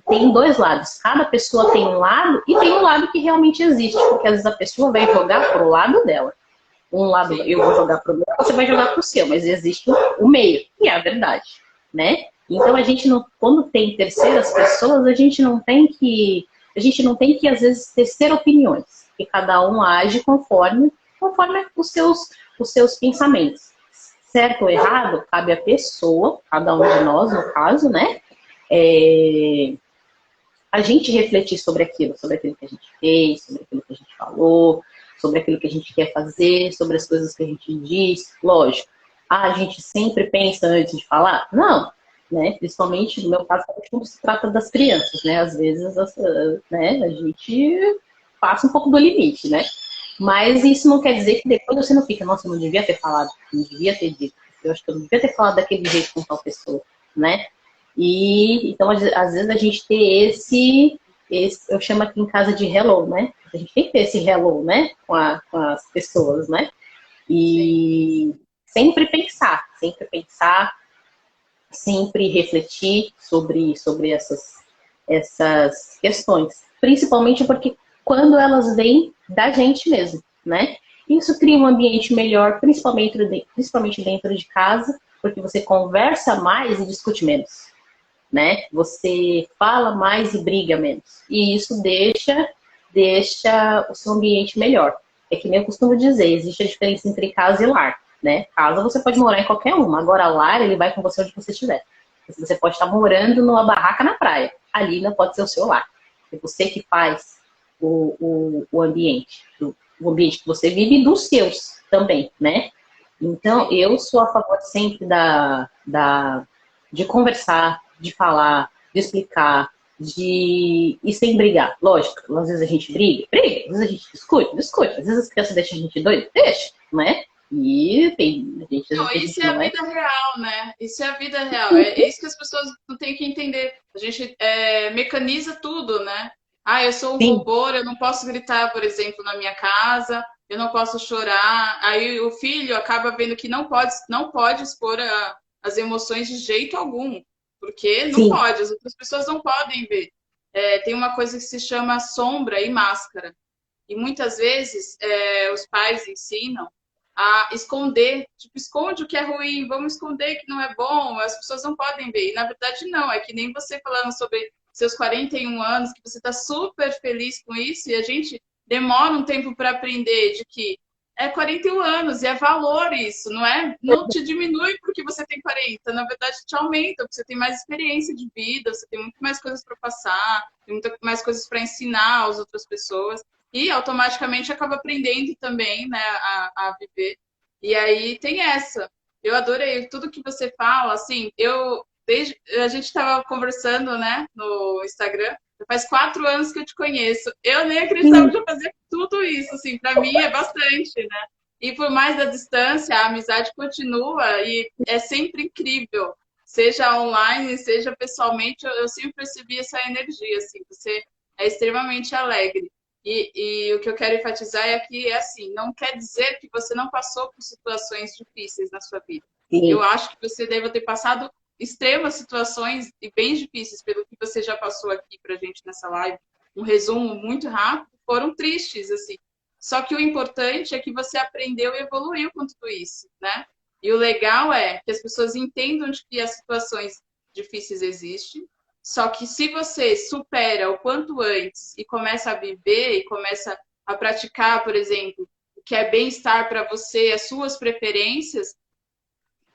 B: tem 2 lados. Cada pessoa tem um lado e tem um lado que realmente existe. Porque às vezes a pessoa vai jogar pro lado dela. Um lado eu vou jogar pro meu, você vai jogar pro seu. Mas existe o meio, que é a verdade, né? Então a gente não, quando tem terceiras pessoas, a gente não tem que às vezes tecer opiniões. Que cada um age conforme os seus pensamentos. Certo ou errado, cabe à pessoa, cada um de nós, no caso, né? A gente refletir sobre aquilo que a gente fez, sobre aquilo que a gente falou, sobre aquilo que a gente quer fazer, sobre as coisas que a gente diz. Lógico, a gente sempre pensa antes de falar? Não, né? Principalmente no meu caso, quando se trata das crianças, né? Às vezes, né, a gente passa um pouco do limite, né? Mas isso não quer dizer que depois você não fica, nossa, eu não devia ter falado, não devia ter dito, eu acho que eu não devia ter falado daquele jeito com tal pessoa, né? E então, às vezes, a gente ter eu chamo aqui em casa de hello, né? A gente tem que ter esse hello, né? Com as pessoas, né? E sempre pensar, sempre refletir sobre essas questões. Principalmente porque quando elas vêm da gente mesmo, né? Isso cria um ambiente melhor, principalmente dentro de casa, porque você conversa mais e discute menos, né? Você fala mais e briga menos. E isso deixa o seu ambiente melhor. É que nem eu costumo dizer, existe a diferença entre casa e lar, né? Casa você pode morar em qualquer uma, agora lar ele vai com você onde você estiver. Você pode estar morando numa barraca na praia, ali não pode ser o seu lar. É você que faz o ambiente, o ambiente que você vive e dos seus também, né? Então, eu sou a favor sempre de conversar, de falar, de explicar, e sem brigar. Lógico, às vezes a gente briga, às vezes a gente discute, às vezes as crianças deixam a gente doido, deixa, né? E tem gente...
A: Não, isso é a vida real, né? Isso é a vida real. É isso que as pessoas não têm que entender. A gente mecaniza tudo, né? Ah, eu sou um
B: Sim.
A: robô, eu não posso gritar, por exemplo, na minha casa, eu não posso chorar. Aí o filho acaba vendo que não pode expor as emoções de jeito algum, porque não
B: Sim.
A: pode, as outras pessoas não podem ver. Tem uma coisa que se chama sombra e máscara. E muitas vezes os pais ensinam a esconder, tipo, esconde o que é ruim, vamos esconder que não é bom, as pessoas não podem ver. E na verdade não, é que nem você falando sobre seus 41 anos, que você está super feliz com isso, e a gente demora um tempo para aprender de que é 41 anos, e é valor isso, não te diminui porque você tem 40, na verdade te aumenta, porque você tem mais experiência de vida, você tem muito mais coisas para passar, tem muito mais coisas para ensinar às outras pessoas, e automaticamente acaba aprendendo também, né, a viver. E aí tem essa. Eu adorei tudo que você fala, assim, desde a gente estava conversando, né, no Instagram. Faz 4 anos que eu te conheço. Eu nem acreditava que eu fazia tudo isso, assim, para mim é bastante, né? E por mais da distância, a amizade continua e é sempre incrível. Seja online, seja pessoalmente, eu sempre percebi essa energia, assim, você é extremamente alegre. E o que eu quero enfatizar é que, é assim, não quer dizer que você não passou por situações difíceis na sua vida.
B: Sim,
A: Eu acho que você deve ter passado extremas situações e bem difíceis, pelo que você já passou aqui pra gente nessa live. Um resumo muito rápido, foram tristes, assim. Só que o importante é que você aprendeu e evoluiu com tudo isso, né? E o legal é que as pessoas entendam de que as situações difíceis existem, só que se você supera o quanto antes e começa a viver e começa a praticar, por exemplo, o que é bem-estar para você, as suas preferências,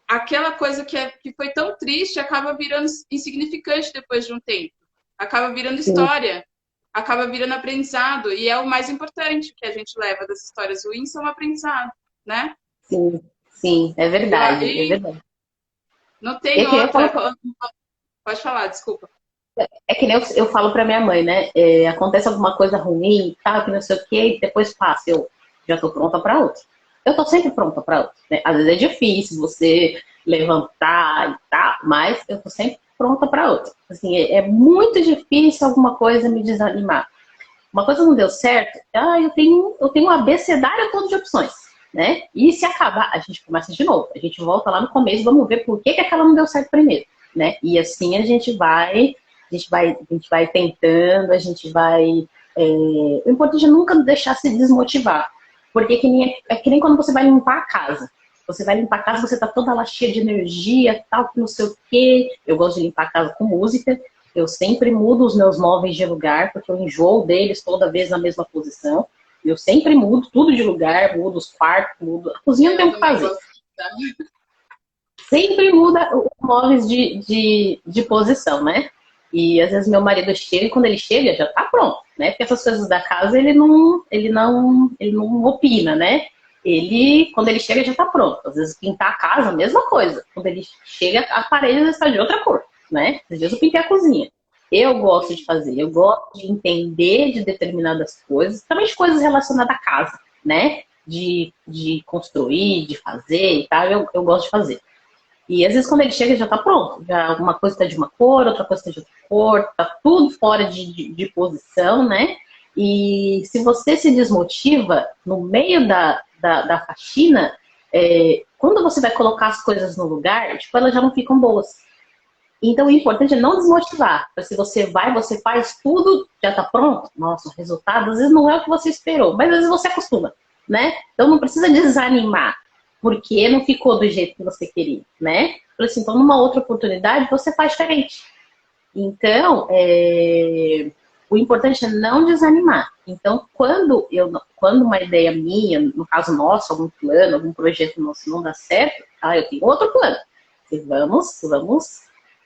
A: aquela coisa que foi tão triste acaba virando insignificante depois de um tempo. Acaba virando
B: sim,
A: história, acaba virando aprendizado. E é o mais importante que a gente leva das histórias ruins, são aprendizado, né?
B: sim, sim, é
A: Eu,
B: verdade, é
A: e
B: verdade.
A: não
B: É
A: tem
B: que nem eu falo,
A: outra. Pode falar, desculpa.
B: é que nem eu falo pra minha mãe, né? É, acontece alguma coisa ruim, tal, que não sei o quê, e depois passa, eu já tô pronta pra outra. Eu tô sempre pronta pra outra, né? Às vezes é difícil você levantar e tal, mas eu tô sempre pronta pra outra. Assim, é muito difícil alguma coisa me desanimar. Uma coisa não deu certo, eu tenho um abecedário todo de opções, né? E se acabar, a gente começa de novo. A gente volta lá no começo, vamos ver por que aquela não deu certo primeiro, né? E assim a gente vai tentando, a gente vai. O importante é nunca deixar se desmotivar. Porque é que nem quando você vai limpar a casa. Você vai limpar a casa, você tá toda lá cheia de energia, tal, que não sei o quê. Eu gosto de limpar a casa com música. Eu sempre mudo os meus móveis de lugar, porque eu enjoo deles toda vez na mesma posição. Eu sempre mudo tudo de lugar, mudo os quartos, mudo. A cozinha não tem
A: Eu
B: o que
A: também
B: fazer.
A: gosto de estar.
B: Sempre muda os móveis de posição, né? E às vezes meu marido chega e quando ele chega já tá pronto, né? Porque essas coisas da casa ele não opina, né? Quando ele chega já tá pronto. Às vezes pintar a casa, a mesma coisa. Quando ele chega, a parede já está de outra cor, né? Às vezes eu pintei a cozinha. Eu gosto de fazer, eu gosto de entender de determinadas coisas, também de coisas relacionadas à casa, né? De construir, de fazer e tal, eu gosto de fazer. E às vezes quando ele chega já tá pronto. Já uma coisa tá de uma cor, outra coisa tá de outra cor, tá tudo fora de posição, né? E se você se desmotiva no meio da faxina, quando você vai colocar as coisas no lugar, tipo, elas já não ficam boas. Então o importante é não desmotivar. Se você vai, você faz tudo, já tá pronto. Nossa, o resultado às vezes não é o que você esperou, mas às vezes você acostuma, né? Então não precisa desanimar, porque não ficou do jeito que você queria, né? Assim, então numa outra oportunidade você faz diferente. Então, o importante é não desanimar. Então, quando uma ideia minha, no caso nosso, algum plano, algum projeto nosso não dá certo, eu tenho outro plano. E vamos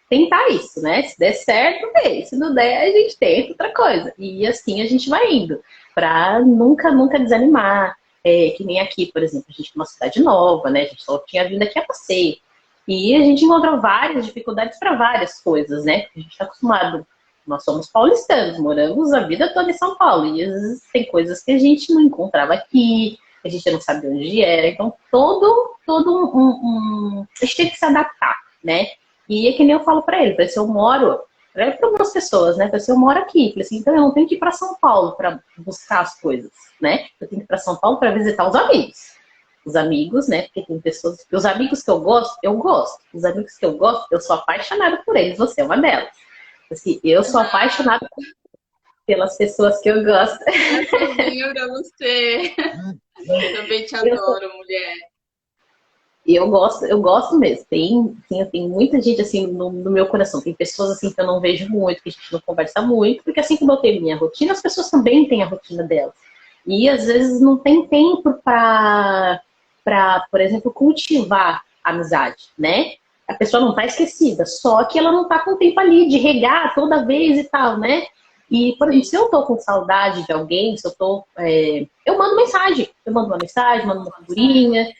B: tentar isso, né? Se der certo, bem. Se não der, a gente tenta outra coisa. E assim a gente vai indo, para nunca desanimar. Que nem aqui, por exemplo, a gente é uma cidade nova, né? A gente só tinha vindo aqui a passeio. E a gente encontrou várias dificuldades para várias coisas, né? A gente está acostumado. Nós somos paulistanos, moramos a vida toda em São Paulo. E às vezes tem coisas que a gente não encontrava aqui, a gente não sabia onde era. Então, a gente tem que se adaptar, né? E é que nem eu falo para ele, para se eu moro, para algumas pessoas, né? Para se eu moro aqui, falei assim, então eu não tenho que ir para São Paulo para buscar as coisas, né? Eu tenho que ir para São Paulo para visitar os amigos. Os amigos, né? Porque tem pessoas. Os amigos que eu gosto, eu gosto. Os amigos que eu gosto, eu sou apaixonada por eles. Você é uma delas. Assim, eu sou apaixonada pelas pessoas que eu gosto.
A: Essa pra você. Também te adoro, mulher.
B: E eu gosto mesmo. Tem muita gente assim no meu coração. Tem pessoas assim que eu não vejo muito, que a gente não conversa muito, porque assim como eu tenho minha rotina, as pessoas também têm a rotina delas. E às vezes não tem tempo para, por exemplo, cultivar a amizade, né? A pessoa não está esquecida, só que ela não está com tempo ali de regar toda vez e tal, né? E, por exemplo, se eu tô com saudade de alguém, se eu tô. Eu mando mensagem. Eu mando uma mensagem, mando uma figurinha.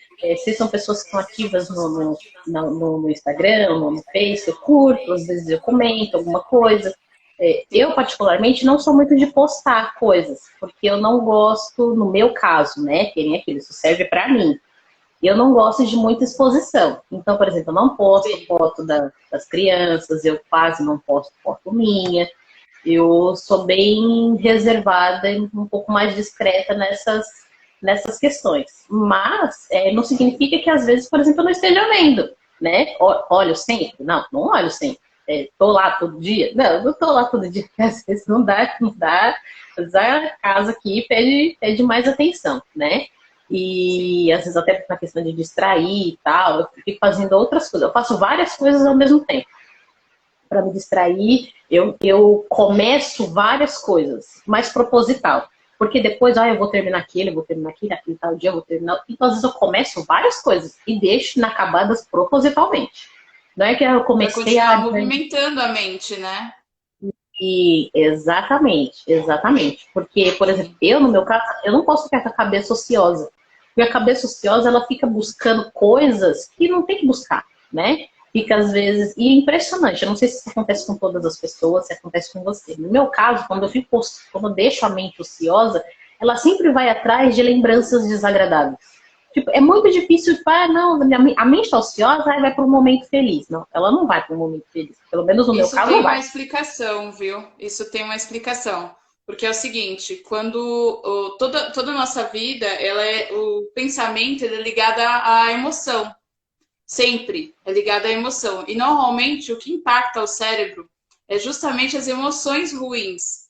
B: Se são pessoas que estão ativas no Instagram, no Face, eu curto, às vezes eu comento alguma coisa. Eu, particularmente, não sou muito de postar coisas, porque eu não gosto, no meu caso, né? Que nem aquilo, isso serve pra mim. Eu não gosto de muita exposição. Então, por exemplo, eu não posto
A: Sim.
B: foto das crianças, eu quase não posto foto minha. Eu sou bem reservada e um pouco mais discreta nessas questões. Mas não significa que, às vezes, por exemplo, eu não esteja vendo, né? Olho sempre? Não, não olho sempre. Tô lá todo dia? Não, eu não tô lá todo dia, porque às vezes não dá, não dá. Às vezes a casa aqui pede mais atenção, né? E às vezes até na questão de distrair e tal, eu fico fazendo outras coisas. Eu faço várias coisas ao mesmo tempo. Para me distrair, eu começo várias coisas, mas proposital. Porque depois, eu vou terminar aquele tal dia eu vou terminar. Então, às vezes eu começo várias coisas e deixo inacabadas propositalmente. Não é que eu
A: Para
B: comecei
A: continuar
B: a...
A: movimentando a mente, né?
B: E exatamente, exatamente. Porque, por exemplo,
A: Sim.
B: eu, no meu caso, eu não posso ficar com a cabeça ociosa. Porque a cabeça ociosa, ela fica buscando coisas que não tem que buscar, né? Fica às vezes... E é impressionante, eu não sei se isso acontece com todas as pessoas, se acontece com você. No meu caso, quando eu deixo a mente ociosa, ela sempre vai atrás de lembranças desagradáveis. Tipo, é muito difícil falar, não, a mente está ociosa, aí vai para um momento feliz. Não, ela não vai para um momento feliz. Pelo menos no meu
A: Isso
B: caso,
A: tem
B: não
A: uma
B: vai.
A: explicação, viu? Isso tem uma explicação. Porque é o seguinte, quando toda a nossa vida, o pensamento ele é ligado à emoção. Sempre é ligado à emoção. E normalmente o que impacta o cérebro é justamente as emoções ruins.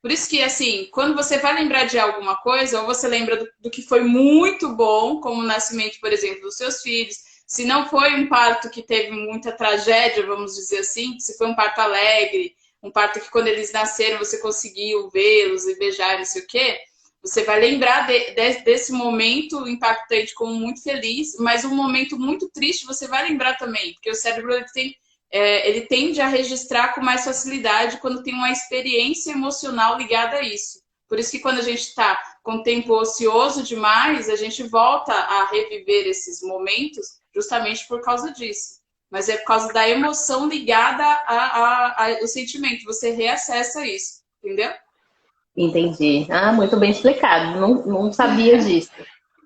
A: Por isso que, assim, quando você vai lembrar de alguma coisa, ou você lembra do que foi muito bom, como o nascimento, por exemplo, dos seus filhos, se não foi um parto que teve muita tragédia, vamos dizer assim, se foi um parto alegre, um parto que quando eles nasceram você conseguiu vê-los e beijar, não sei o quê, você vai lembrar desse momento impactante como muito feliz, mas um momento muito triste você vai lembrar também, porque o cérebro ele tende a registrar com mais facilidade quando tem uma experiência emocional ligada a isso. Por isso que quando a gente está com tempo ocioso demais, a gente volta a reviver esses momentos justamente por causa disso. Mas é por causa da emoção ligada ao sentimento. Você reacessa isso, entendeu?
B: Entendi. Ah, muito bem explicado. Não, não sabia disso.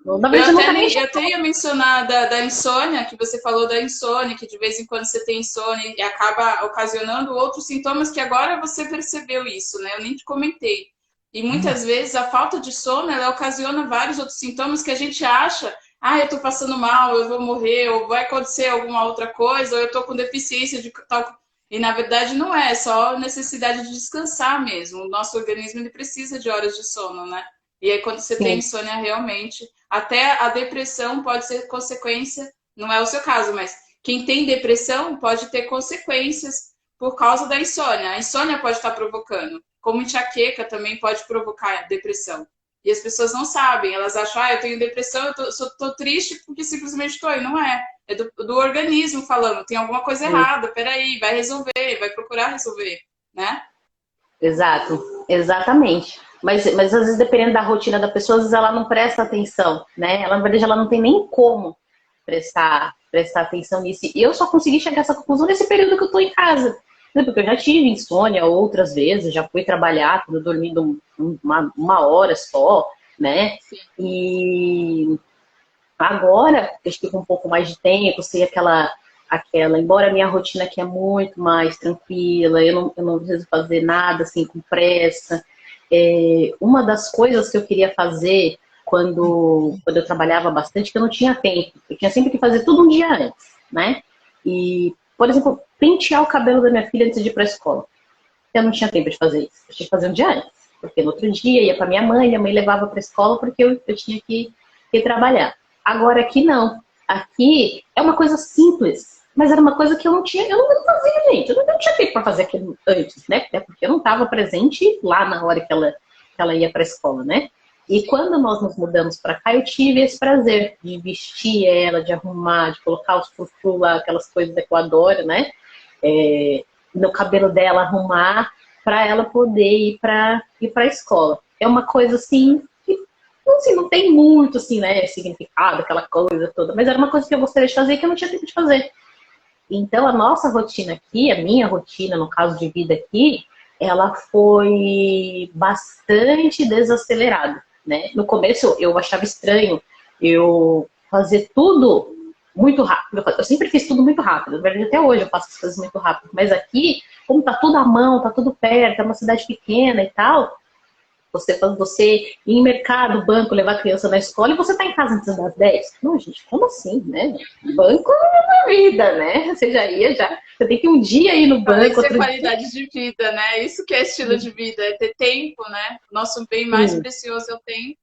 B: Na verdade, eu nunca nem
A: Eu até ia mencionar da insônia, que você falou da insônia, que de vez em quando você tem insônia e acaba ocasionando outros sintomas que agora você percebeu isso, né? Eu nem te comentei. E muitas vezes a falta de sono, ela ocasiona vários outros sintomas que a gente acha, eu tô passando mal, eu vou morrer, ou vai acontecer alguma outra coisa, ou eu tô com deficiência de tal. E na verdade não é só necessidade de descansar mesmo. O nosso organismo ele precisa de horas de sono, né? E aí quando você tem
B: sim.
A: insônia realmente até a depressão pode ser consequência, não é o seu caso, mas quem tem depressão pode ter consequências por causa da insônia. A insônia pode estar provocando, como enxaqueca também pode provocar depressão. E as pessoas não sabem, elas acham, eu tenho depressão, tô triste porque simplesmente estou. E não é. É do organismo falando, tem alguma coisa errada, peraí, vai resolver, vai procurar resolver, né?
B: Exato, exatamente. Mas às vezes, dependendo da rotina da pessoa, às vezes ela não presta atenção, né? Ela, na verdade, ela não tem nem como prestar atenção nisso. E eu só consegui chegar a essa conclusão nesse período que eu tô em casa. Né? Porque eu já tive insônia outras vezes, já fui trabalhar, tudo dormindo uma hora só, né?
A: Sim.
B: E agora, eu estou com um pouco mais de tempo, sei embora a minha rotina aqui é muito mais tranquila, eu não preciso fazer nada assim com pressa. Uma das coisas que eu queria fazer quando eu trabalhava bastante, que eu não tinha tempo, eu tinha sempre que fazer tudo um dia antes, né? E, por exemplo, pentear o cabelo da minha filha antes de ir para a escola. Eu não tinha tempo de fazer isso, eu tinha que fazer um dia antes, porque no outro dia ia para minha mãe levava para a escola porque eu tinha que trabalhar. Agora aqui não. Aqui é uma coisa simples, mas era uma coisa que eu não fazia, gente. Eu não tinha tempo para fazer aquilo antes, né? Até porque eu não estava presente lá na hora que ela ia para a escola, né? E quando nós nos mudamos para cá, eu tive esse prazer de vestir ela, de arrumar, de colocar os frufru lá, aquelas coisas que eu adoro, né? No cabelo dela, arrumar para ela poder ir para a escola. É uma coisa assim Então, assim, não tem muito, assim, né, significado, aquela coisa toda, mas era uma coisa que eu gostaria de fazer e que eu não tinha tempo de fazer. Então, a nossa rotina aqui, a minha rotina, no caso de vida aqui, ela foi bastante desacelerada, né? No começo, eu achava estranho eu fazer tudo muito rápido. Eu sempre fiz tudo muito rápido. Na verdade, até hoje eu faço as coisas muito rápido. Mas aqui, como tá tudo à mão, tá tudo perto, é uma cidade pequena e tal, você ir em mercado, banco, levar a criança na escola e você tá em casa antes das 10. Não, gente, como assim, né? Banco é uma vida, né? Você já ia, já. Você tem que um dia ir no
A: Ah,
B: banco,
A: isso é
B: outro dia.
A: qualidade de vida, né? Isso que é estilo de vida, é ter tempo, né? Nosso bem mais
B: Sim,
A: precioso é o tempo.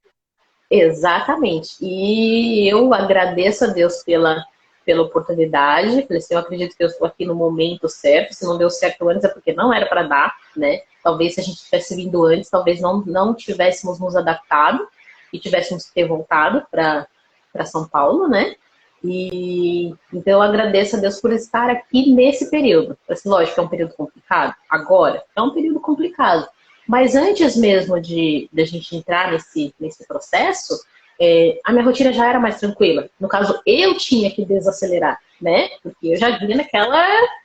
B: exatamente. E eu agradeço a Deus pela oportunidade. Falei assim, eu acredito que eu estou aqui no momento certo. Se não deu certo antes é porque não era para dar, né? Talvez se a gente tivesse vindo antes, talvez não tivéssemos nos adaptado e tivéssemos que ter voltado para São Paulo, né? E então eu agradeço a Deus por estar aqui nesse período. Assim, lógico, é um período complicado. Agora, é um período complicado. Mas antes mesmo de a gente entrar nesse processo, a minha rotina já era mais tranquila. No caso, eu tinha que desacelerar, né? Porque eu já vinha aquela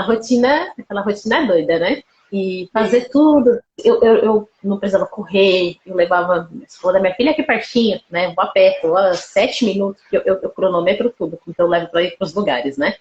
B: rotina doida, né? E fazer tudo. Eu não precisava correr, eu levava a escola da minha filha aqui pertinho, né? Vou a pé, vou a 7 minutos, eu cronometro tudo, então eu levo para ir para os lugares, né?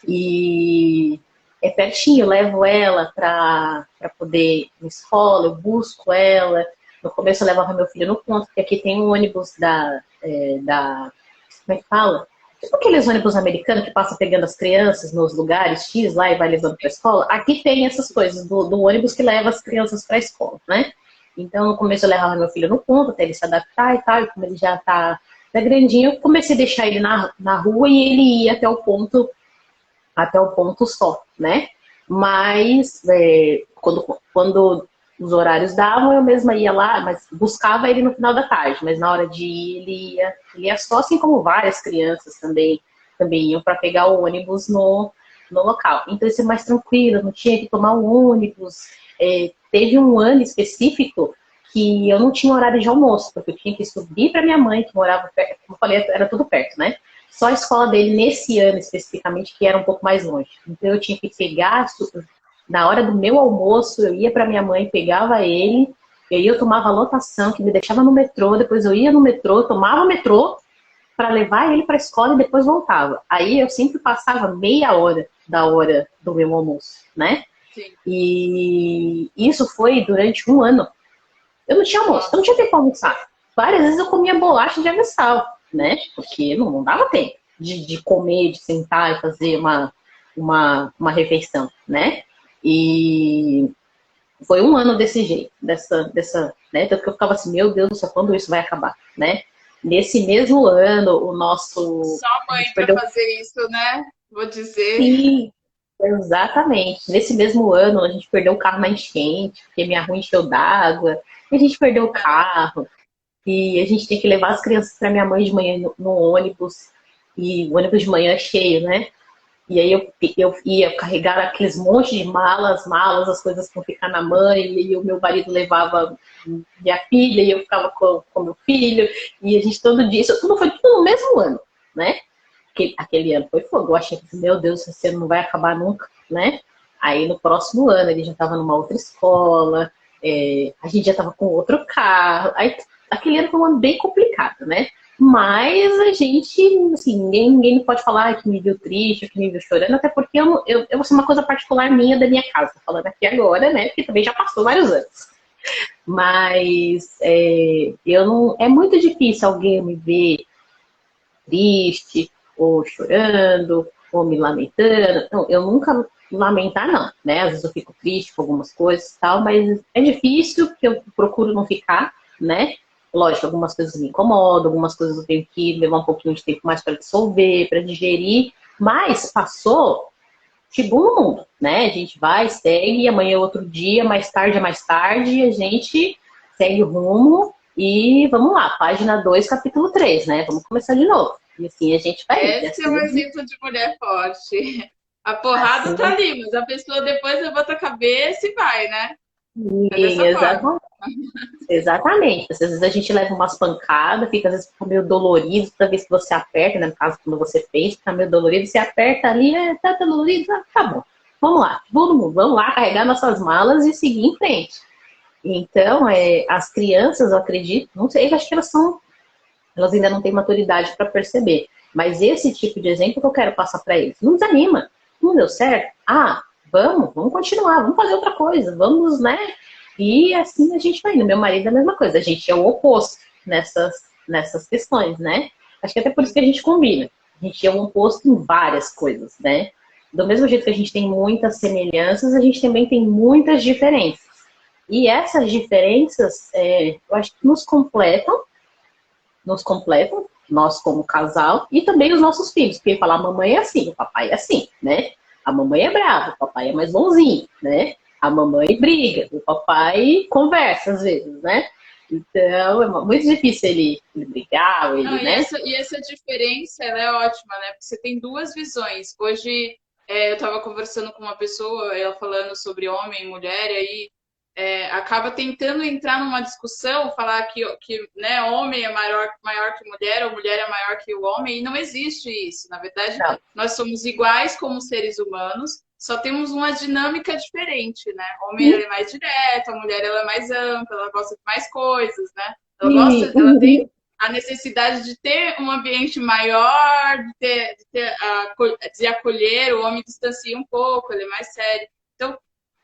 B: E é pertinho, eu levo ela para poder ir na escola, eu busco ela. No começo eu levava meu filho no ponto, porque aqui tem um ônibus da como é que fala? Tipo aqueles ônibus americanos que passa pegando as crianças nos lugares X lá e vai levando para a escola. Aqui tem essas coisas do ônibus que leva as crianças para a escola, né? Então, no começo eu levava meu filho no ponto, até ele se adaptar e tal, e como ele já tá grandinho, eu comecei a deixar ele na rua e ele ia até o ponto só, né? Mas quando os horários davam, eu mesma ia lá, mas buscava ele no final da tarde, mas na hora de ir, ele ia só, assim como várias crianças também iam para pegar o ônibus no local. Então isso é mais tranquilo, não tinha que tomar um ônibus. Teve um ano específico que eu não tinha horário de almoço, porque eu tinha que subir para minha mãe, que morava perto, como eu falei, era tudo perto, né? Só a escola dele, nesse ano especificamente, que era um pouco mais longe. Então eu tinha que pegar, na hora do meu almoço, eu ia para minha mãe, pegava ele, e aí eu tomava a lotação, que me deixava no metrô, depois eu ia no metrô, tomava o metrô para levar ele para a escola e depois voltava. Aí eu sempre passava meia hora da hora do meu almoço, né?
A: Sim.
B: E isso foi durante um ano. Eu não tinha almoço, eu não tinha tempo para almoçar. Várias vezes eu comia bolacha de aguissal, né? Porque não dava tempo de comer, de sentar e fazer uma refeição, né? E foi um ano desse jeito, né? Tanto que eu ficava assim, meu Deus do céu, quando isso vai acabar, né? Nesse mesmo ano, o nosso.
A: Só
B: A
A: mãe
B: gente
A: para
B: perdeu.
A: fazer isso, né? Vou dizer.
B: Sim, exatamente. Nesse mesmo ano, a gente perdeu o carro na enchente, porque minha rua encheu d'água, e a gente perdeu o carro. E a gente tinha que levar as crianças para minha mãe de manhã no ônibus, e o ônibus de manhã é cheio, né? E aí eu ia carregar aqueles montes de malas, as coisas para ficar na mãe, e o meu marido levava minha filha, e eu ficava com meu filho, e a gente todo dia, isso tudo foi tudo no mesmo ano, né? Aquele ano foi fogo, eu achei que, meu Deus, esse ano não vai acabar nunca, né? Aí no próximo ano ele já estava numa outra escola, a gente já estava com outro carro, aí aquele ano foi um ano bem complicado, né? Mas a gente, assim, ninguém pode falar que me viu triste, que me viu chorando, até porque eu vou ser uma coisa particular minha da minha casa, falando aqui agora, né? Porque também já passou vários anos. Mas eu não, é muito difícil alguém me ver triste, ou chorando, ou me lamentando. Não, eu nunca lamentar, não, né? Às vezes eu fico triste com algumas coisas e tal, mas é difícil, porque eu procuro não ficar, né? Lógico, algumas coisas me incomodam, algumas coisas eu tenho que levar um pouquinho de tempo mais para dissolver, para digerir, mas passou, tipo no mundo, né? A gente vai, segue, amanhã é outro dia, mais tarde é mais tarde, a gente segue o rumo e vamos lá, página 2 capítulo 3, né? Vamos começar de novo. E assim a gente vai. E
A: Esse é
B: assim,
A: um exemplo de mulher forte. A porrada
B: assim,
A: tá ali, mas a pessoa depois levanta a cabeça e vai, né? É
B: Sim,
A: dessa forma.
B: exatamente. Exatamente. Às vezes a gente leva umas pancadas, fica às vezes fica meio dolorido toda vez que você aperta, né? No caso, quando você fez, fica meio dolorido, você aperta ali, tá dolorido, tá bom. Vamos lá, todo mundo, vamos lá carregar nossas malas e seguir em frente. Então, as crianças, eu acredito, não sei, eu acho que elas ainda não têm maturidade para perceber. Mas esse tipo de exemplo que eu quero passar para eles. Não desanima. Não deu certo? Ah, vamos continuar, vamos fazer outra coisa, vamos, né? E assim a gente vai indo. Meu marido é a mesma coisa, a gente é o oposto nessas questões, né? Acho que até por isso que a gente combina. A gente é o oposto em várias coisas, né? Do mesmo jeito que a gente tem muitas semelhanças, a gente também tem muitas diferenças. E essas diferenças, eu acho que nos completam, nós como casal, e também os nossos filhos, porque falar a mamãe é assim, o papai é assim, né? A mamãe é brava, o papai é mais bonzinho, né? A mamãe briga, o papai conversa às vezes, né? Então, é muito difícil ele brigar, ou
A: Não,
B: ele, né?
A: e essa diferença, ela é ótima, né? Porque você tem duas visões. Hoje, eu estava conversando com uma pessoa, ela falando sobre homem e mulher, e aí acaba tentando entrar numa discussão, falar que né, homem é maior que mulher, ou mulher é maior que o homem, e não existe isso. Na verdade,
B: Não.
A: nós somos iguais como seres humanos, só temos uma dinâmica diferente, né? O homem ele é mais direto, a mulher ela é mais ampla, ela gosta de mais coisas, né? Ela tem a necessidade de ter um ambiente maior, de acolher, o homem distancia um pouco, ele é mais sério. Então,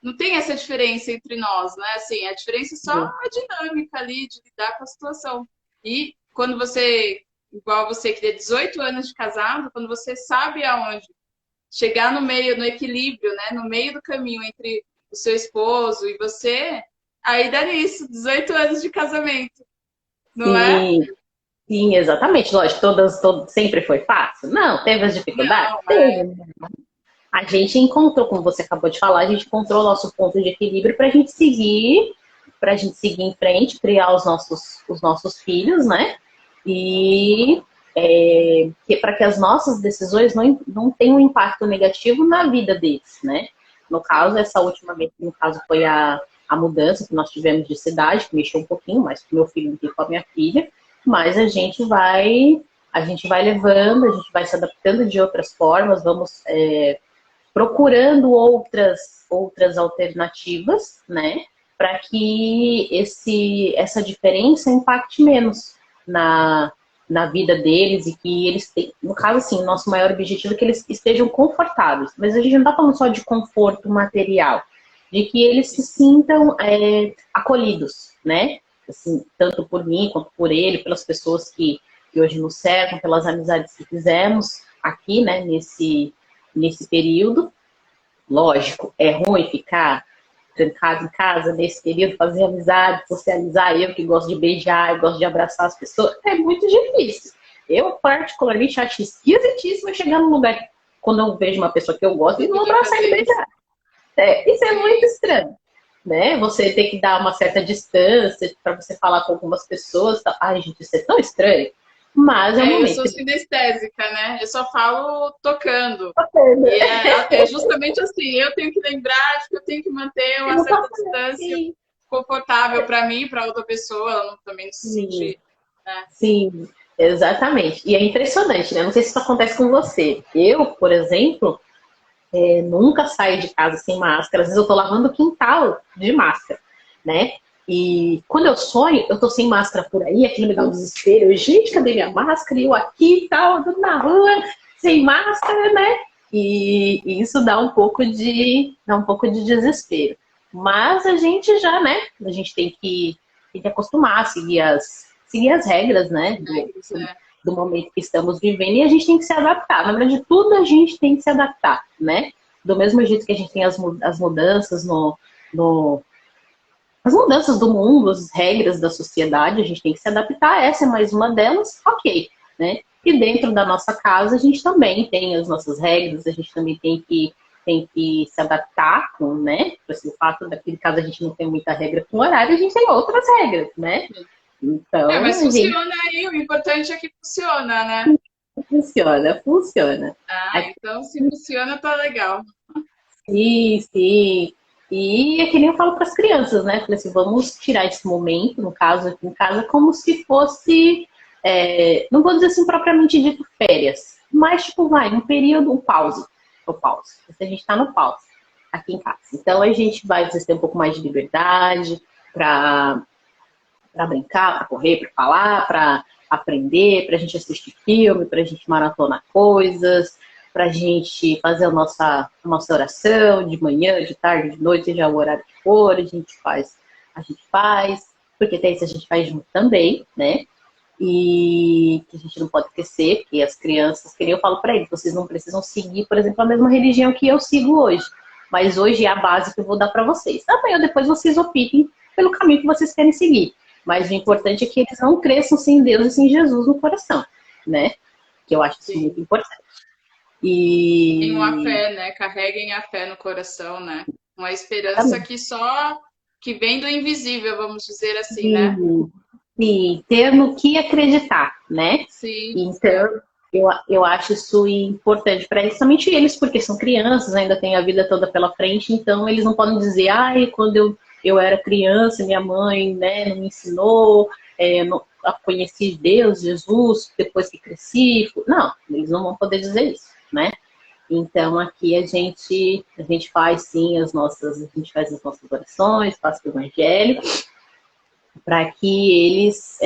A: não tem essa diferença entre nós, né? Assim, a diferença é só a dinâmica ali de lidar com a situação. E quando você, igual você que tem 18 anos de casado, quando você sabe aonde chegar no meio, no equilíbrio, né? No meio do caminho entre o seu esposo e você, aí dá nisso, 18 anos de casamento, não é?
B: Sim, sim, exatamente. Lógico, sempre foi fácil? Não, teve as dificuldades?
A: Não,
B: Teve. A gente encontrou, como você acabou de falar, a gente encontrou o nosso ponto de equilíbrio para a gente seguir em frente, criar os nossos filhos, né? E para que as nossas decisões não tenham um impacto negativo na vida deles, né? No caso,
A: sim.
B: essa última vez, no caso, foi a mudança que nós tivemos de cidade, que mexeu um pouquinho mais com meu filho do que com a minha filha, mas a gente vai levando, a gente vai se adaptando de outras formas, vamos procurando outras alternativas, né, para que essa diferença impacte menos na, na vida deles e que eles, no caso, assim, o nosso maior objetivo é que eles estejam confortáveis. Mas a gente não está falando só de conforto material, de que eles se sintam acolhidos, né? Assim, tanto por mim quanto por ele, pelas pessoas que hoje nos cercam, pelas amizades que fizemos aqui, né, nesse período. Lógico, é ruim ficar trancado em casa nesse período, fazer amizade, socializar. Eu que gosto de beijar, eu gosto de abraçar as pessoas, é muito difícil. Eu, particularmente, acho esquisitíssimo chegar num lugar quando eu vejo uma pessoa que eu gosto e
A: Você
B: não
A: podia
B: abraçar e
A: fazer isso.
B: beijar. Isso é muito estranho, né? Você tem que dar uma certa distância para você falar com algumas pessoas. Ai, gente, isso é tão estranho. Mas é um
A: Eu
B: momento
A: sou
B: que
A: sinestésica, né? Eu só falo tocando. E
B: você
A: é justamente assim, eu tenho que lembrar de que eu tenho que manter uma
B: não tá
A: certa distância
B: assim.
A: confortável para mim e para outra pessoa, ela também não se
B: Sim.
A: sentir, né?
B: Sim, exatamente. E é impressionante, né? Não sei se isso acontece com você. Eu, por exemplo, nunca saio de casa sem máscara. Às vezes eu tô lavando o quintal de máscara, né? E quando eu sonho, eu tô sem máscara por aí, aquilo me dá um desespero. Eu, gente, cadê minha máscara? E eu aqui e tal, andando na rua, sem máscara, né? E isso dá um pouco de desespero. Mas a gente já, né? A gente tem que acostumar a seguir as regras, né? Do,
A: Regras,
B: do, do momento que estamos vivendo e a gente tem que se adaptar. Na verdade, tudo a gente tem que se adaptar, né? Do mesmo jeito que a gente tem as mudanças no, as mudanças do mundo, as regras da sociedade, a gente tem que se adaptar. Essa é mais uma delas, ok, né? E dentro da nossa casa a gente também tem as nossas regras, a gente também tem que se adaptar com, né? Assim, o fato daquele caso a gente não tem muita regra com horário, a gente tem outras regras, né? Então,
A: Mas
B: a gente
A: funciona aí, o importante é que funciona, né?
B: funciona, funciona.
A: Ah, então se funciona, tá legal.
B: Sim, sim. E é que nem eu falo para as crianças, né? Falei assim, vamos tirar esse momento, no caso aqui em casa, como se fosse, não vou dizer assim propriamente dito férias, mas tipo, vai, um período, um pause. O pause. A gente está no pause aqui em casa. Então a gente vai, vocês têm um pouco mais de liberdade para brincar, para correr, para falar, para aprender, para a gente assistir filme, para a gente maratonar coisas, para a gente fazer a nossa oração de manhã, de tarde, de noite, seja o horário que for, a gente faz, porque tem isso a gente faz junto também, né? E que a gente não pode esquecer, porque as crianças, que nem eu falo para eles, vocês não precisam seguir, por exemplo, a mesma religião que eu sigo hoje. Mas hoje é a base que eu vou dar para vocês. Amanhã depois vocês optem pelo caminho que vocês querem seguir. Mas o importante é que eles não cresçam sem Deus e sem Jesus no coração, né? Que eu acho isso
A: Sim.
B: muito importante.
A: Tenham a
B: E
A: fé, né? Carreguem a fé no coração, né? Uma esperança que só que vem do invisível, vamos dizer assim, né?
B: sim, ter no que acreditar, né?
A: Sim,
B: Então, eu acho isso importante para eles, somente eles, porque são crianças, ainda têm a vida toda pela frente, então eles não podem dizer, ai, quando eu era criança, minha mãe, né, não me ensinou, não, conheci Deus, Jesus, depois que cresci. Não, eles não vão poder dizer isso, né? Então aqui a gente faz sim a gente faz as nossas orações, passa o evangelho, para que eles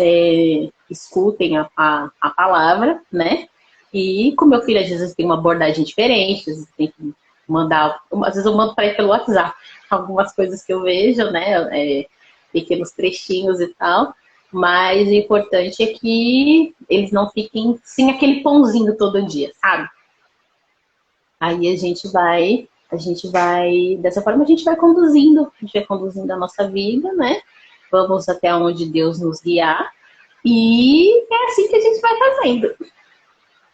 B: escutem a palavra, né? E com meu filho, às vezes tem uma abordagem diferente, às vezes tem que mandar, às vezes eu mando para ele pelo WhatsApp, algumas coisas que eu vejo, né? Pequenos trechinhos e tal. Mas o importante é que eles não fiquem sem aquele pãozinho todo dia, sabe? Aí dessa forma a gente vai conduzindo a nossa vida, né? Vamos até onde Deus nos guiar. E é assim que a gente vai fazendo.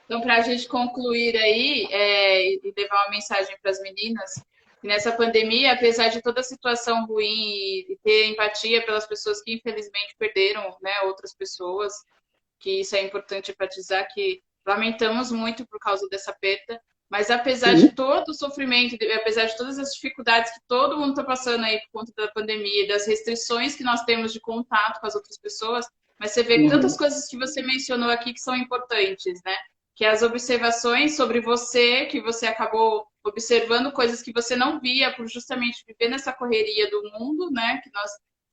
A: então, para a gente concluir aí e levar uma mensagem para as meninas, que nessa pandemia, apesar de toda a situação ruim e ter empatia pelas pessoas que infelizmente perderam, né, outras pessoas, que isso é importante enfatizar, que lamentamos muito por causa dessa perda, mas apesar de
B: Sim.
A: todo o sofrimento, apesar de todas as dificuldades que todo mundo está passando aí por conta da pandemia e das restrições que nós temos de contato com as outras pessoas, mas você vê tantas
B: Uhum.
A: coisas que você mencionou aqui que são importantes, né? Que as observações sobre você, que você acabou observando coisas que você não via por justamente viver nessa correria do mundo, né? Que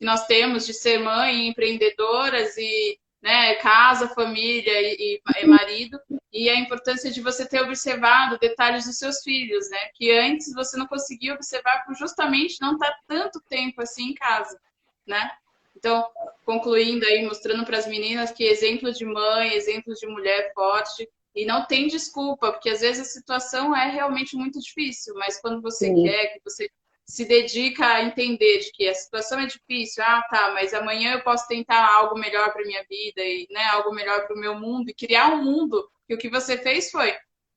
A: nós temos de ser mãe, empreendedoras e né, casa, família e marido, e a importância de você ter observado detalhes dos seus filhos, né? Que antes você não conseguia observar por justamente não estar tanto tempo assim em casa, né? Então, concluindo aí, mostrando para as meninas que exemplo de mãe, exemplo de mulher forte, e não tem desculpa, porque às vezes a situação é realmente muito difícil, mas quando você
B: Sim.
A: quer, que você se dedica a entender de que a situação é difícil, tá, mas amanhã eu posso tentar algo melhor para minha vida e, né, algo melhor para o meu mundo e criar um mundo que o que você fez foi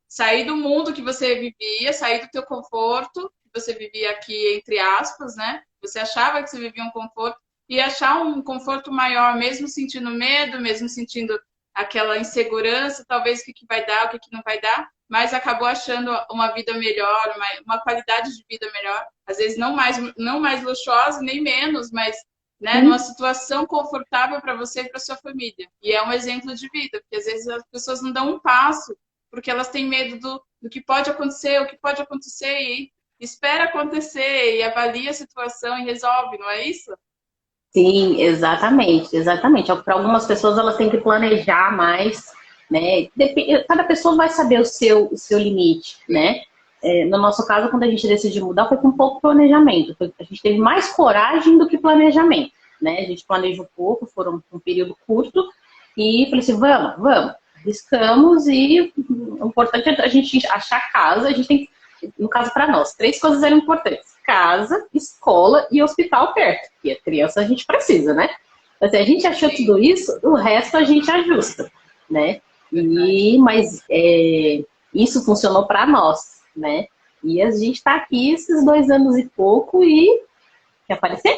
A: sair do mundo que você vivia, sair do teu conforto, que você vivia aqui entre aspas, né? Você achava que você vivia um conforto e achar um conforto maior, mesmo sentindo medo, mesmo sentindo aquela insegurança, talvez o que vai dar, o que não vai dar, mas acabou achando uma vida melhor, uma qualidade de vida melhor. Às vezes não mais luxuosa, nem menos, mas né, numa situação confortável para você e para sua família. E é um exemplo de vida, porque às vezes as pessoas não dão um passo porque elas têm medo do que pode acontecer, o que pode acontecer, e espera acontecer, e avalia a situação e resolve, não é isso?
B: Sim, exatamente, exatamente. Para algumas pessoas elas têm que planejar mais, né? Cada pessoa vai saber o seu limite, né? No nosso caso, quando a gente decidiu mudar, foi com pouco planejamento. A gente teve mais coragem do que planejamento, né? A gente planejou pouco, foram um período curto, e falei assim, vamos, arriscamos, e o importante é a gente achar casa, a gente tem que no caso para nós, três coisas eram importantes: casa, escola e hospital perto, porque a criança a gente precisa, né? Então, se a gente achou
A: Sim,
B: tudo isso, o resto a gente ajusta, né?
A: verdade.
B: Mas isso funcionou para nós, né? E a gente está aqui esses 2 anos e pouco e quer aparecer?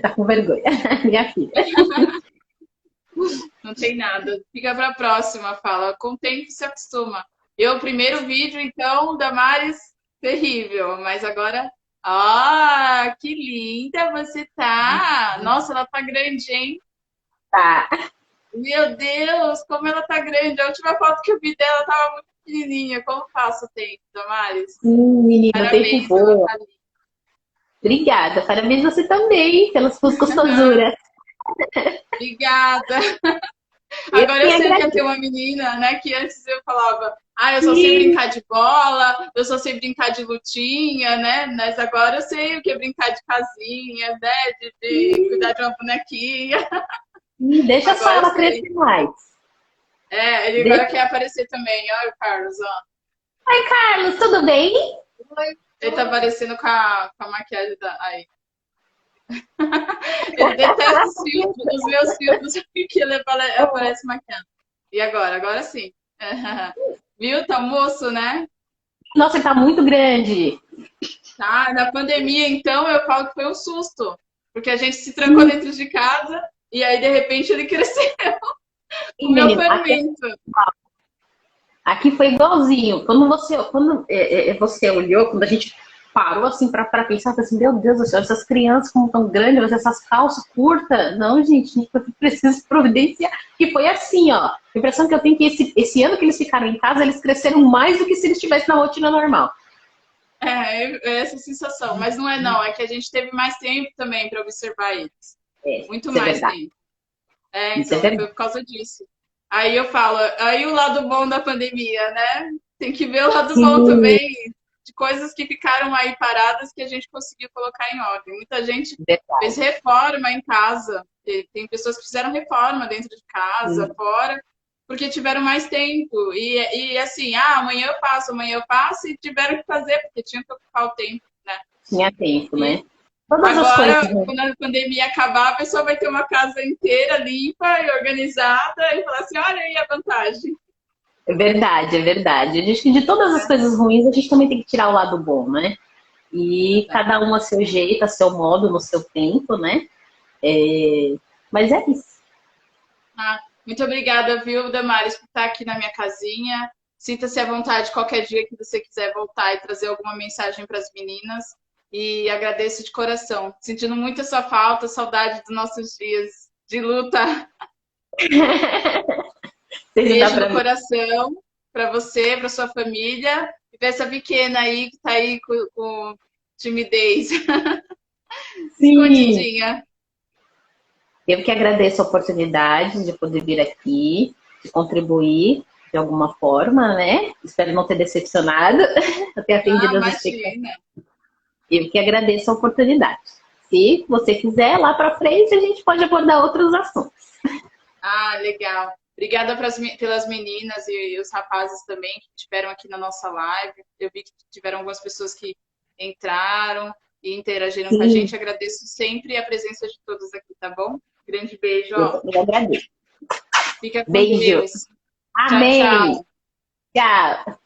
B: Tá com vergonha, minha filha.
A: Não tem nada. Fica para a próxima, fala. Com o tempo se acostuma. Eu, o primeiro vídeo, então, Damares, terrível. Mas agora Ah, que linda você tá! Nossa, ela tá grande, hein?
B: Tá.
A: Meu Deus, como ela tá grande! A última foto que eu vi dela tava muito pequenininha. Como passa o tempo, Damares?
B: Sim, menina, o tempo
A: Parabéns pela
B: voa.
A: família.
B: Obrigada. Parabéns você também pelas suas gostosuras.
A: Obrigada.
B: Eu
A: Agora
B: que
A: eu sei o que é ter
B: agradeço.
A: uma menina, né? Que antes eu falava, ah, eu só sei brincar de bola, eu só sei brincar de lutinha, né? Mas agora eu sei o que é brincar de casinha, né? De cuidar de uma bonequinha.
B: Deixa só
A: Agora eu
B: ela
A: sei.
B: crescer mais.
A: É, ele agora
B: Deixa...
A: quer aparecer também. Olha o Carlos, ó.
B: Oi, Carlos, tudo bem?
A: Ele tá aparecendo com a maquiagem da. Aí. Ele detesta os filtros, os meus filtros, que ele aparece maquiando. E agora? Agora sim. Viu? Tá moço, né?
B: Nossa, ele tá muito grande.
A: Tá, na pandemia, então, eu falo que foi um susto. Porque a gente se trancou dentro de casa e aí, de repente, ele cresceu.
B: Ih,
A: Comeu
B: menino,
A: fermento.
B: aqui foi igualzinho. Quando você olhou, quando a gente parou assim para pensar, assim, meu Deus do céu, essas crianças como tão grandes, essas calças curtas. Não, gente, a gente precisa providenciar. E foi assim, ó. A impressão que eu tenho é que esse ano que eles ficaram em casa, eles cresceram mais do que se eles estivessem na rotina normal.
A: É essa sensação. Mas não é, não. É que a gente teve mais tempo também para observar eles.
B: É,
A: Muito
B: isso é
A: mais
B: verdade.
A: tempo. É,
B: Isso é
A: então,
B: verdade.
A: foi por causa disso. Aí eu falo, aí o lado bom da pandemia, né? Tem que ver o lado bom
B: Sim,
A: também, de coisas que ficaram aí paradas que a gente conseguiu colocar em ordem. Muita gente fez
B: verdade.
A: reforma em casa. Tem pessoas que fizeram reforma dentro de casa,
B: Sim,
A: fora, porque tiveram mais tempo. E assim, amanhã eu passo, e tiveram que fazer, porque tinham que ocupar o tempo, né?
B: tinha tempo,
A: E
B: né? Todas as coisas.
A: agora, quando a pandemia acabar, a pessoa vai ter uma casa inteira limpa e organizada e falar assim: olha aí a vantagem.
B: É verdade, é verdade. Acho que de todas as coisas ruins, a gente também tem que tirar o lado bom, né? E
A: Verdade.
B: cada um a seu jeito, a seu modo, no seu tempo, né? É, mas é isso.
A: Ah, muito obrigada, viu, Damares, por estar aqui na minha casinha. Sinta-se à vontade qualquer dia que você quiser voltar e trazer alguma mensagem para as meninas. E agradeço de coração. Sentindo muito a sua falta, saudade dos nossos dias de luta.
B: Seja dá
A: Beijo
B: pra
A: no
B: mim.
A: coração para você, para sua família. E para essa pequena aí que está aí com timidez,
B: Sim,
A: escondidinha.
B: eu que agradeço a oportunidade de poder vir aqui, de contribuir de alguma forma, né? Espero não ter decepcionado, ter
A: Ah,
B: atendido as expectativas.
A: imagina.
B: Eu que agradeço a oportunidade. Se você quiser, lá para frente a gente pode abordar outros assuntos.
A: Ah, legal. Obrigada pelas meninas e os rapazes também que estiveram aqui na nossa live. Eu vi que tiveram algumas pessoas que entraram e interagiram com a
B: Sim,
A: gente. Agradeço sempre a presença de todos aqui, tá bom? Grande beijo, ó.
B: eu agradeço.
A: Fica com
B: Beijo.
A: Deus. Tchau,
B: Amém.
A: tchau.
B: Tchau.